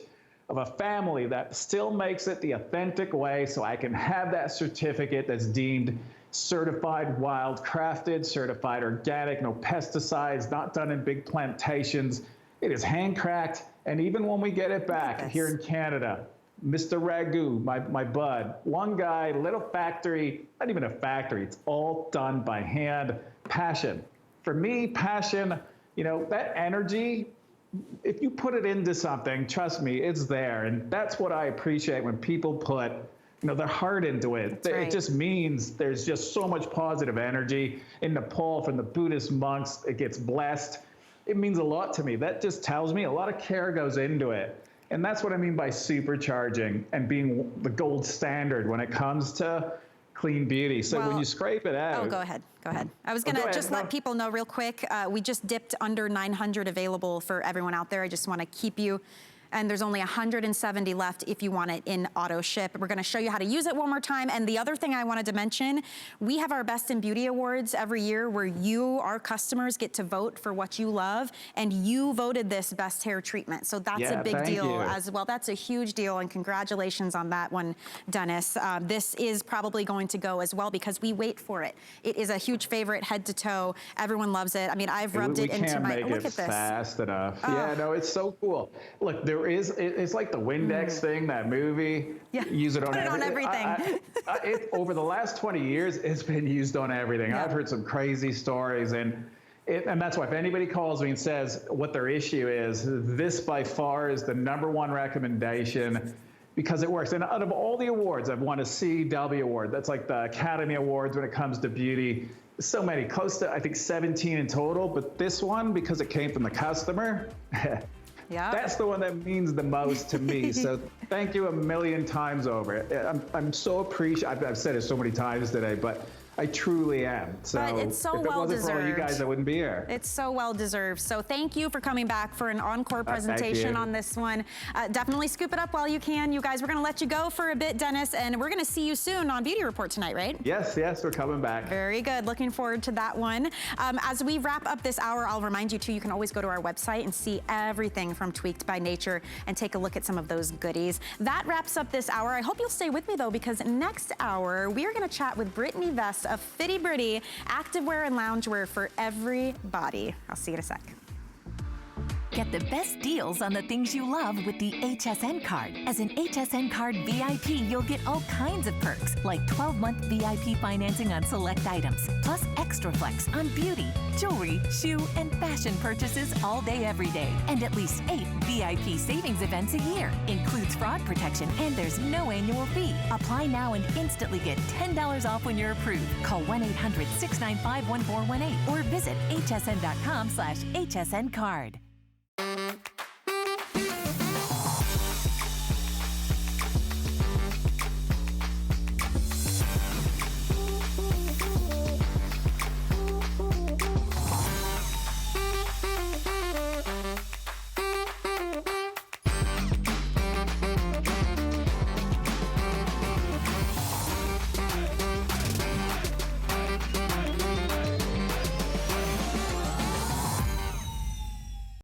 of a family that still makes it the authentic way, so I can have that certificate that's deemed certified wild crafted, certified organic, no pesticides, not done in big plantations. It is hand cracked, and even when we get it back here in Canada, Mr. Ragu, my bud, one guy, little factory, not even a factory, it's all done by hand. Passion. For me, passion, you know, that energy, if you put it into something, trust me, it's there. And that's what I appreciate when people put, you know, their heart into it. It just means there's just so much positive energy. In Nepal, from the Buddhist monks, it gets blessed. It means a lot to me. That just tells me a lot of care goes into it. And that's what I mean by supercharging and being the gold standard when it comes to clean beauty. So when you scrape it out. Oh, go ahead. Go ahead. I was going to just let people know real quick. We just dipped under 900 available for everyone out there. I just want to keep you. And there's only 170 left if you want it in auto ship. We're gonna show you how to use it one more time. And the other thing I wanted to mention, we have our Best in Beauty Awards every year where you, our customers, get to vote for what you love. And you voted this best hair treatment. So that's a big deal as well. That's a huge deal, and congratulations on that one, Dennis. This is probably going to go as well because we wait for it. It is a huge favorite, head to toe. Everyone loves it. I mean, I've rubbed it into my, look at this. Fast enough. Yeah, no, it's so cool. Look, it's like the Windex thing, that movie. Yeah. Use it on Put it on everything. Over the last 20 years, it's been used on everything. Yeah. I've heard some crazy stories, and that's why if anybody calls me and says what their issue is, this by far is the #1 recommendation because it works. And out of all the awards, I've won a CW award. That's like the Academy Awards when it comes to beauty. So many, close to, I think, 17 in total. But this one, because it came from the customer, that's the one that means the most to me. So thank you a million times over. I'm so appreciative. I've said it so many times today, but I truly am. So but it's so if it well wasn't deserved. for all you guys, I wouldn't be here. It's so well deserved. So thank you for coming back for an encore presentation on this one. Definitely scoop it up while you can. You guys, we're going to let you go for a bit, Dennis, and we're going to see you soon on Beauty Report tonight, right? Yes, we're coming back. Very good. Looking forward to that one. As we wrap up this hour, I'll remind you too, you can always go to our website and see everything from Tweaked by Nature and take a look at some of those goodies. That wraps up this hour. I hope you'll stay with me though, because next hour, we are going to chat with Brittany Vest of Fitty Britty, activewear and loungewear for everybody. I'll see you in a sec. Get the best deals on the things you love with the HSN card. As an HSN card VIP, you'll get all kinds of perks, like 12-month VIP financing on select items, plus extra flex on beauty, jewelry, shoe, and fashion purchases all day, every day. And at least 8 VIP savings events a year. Includes fraud protection, and there's no annual fee. Apply now and instantly get $10 off when you're approved. Call 1-800-695-1418 or visit hsn.com/HSN card.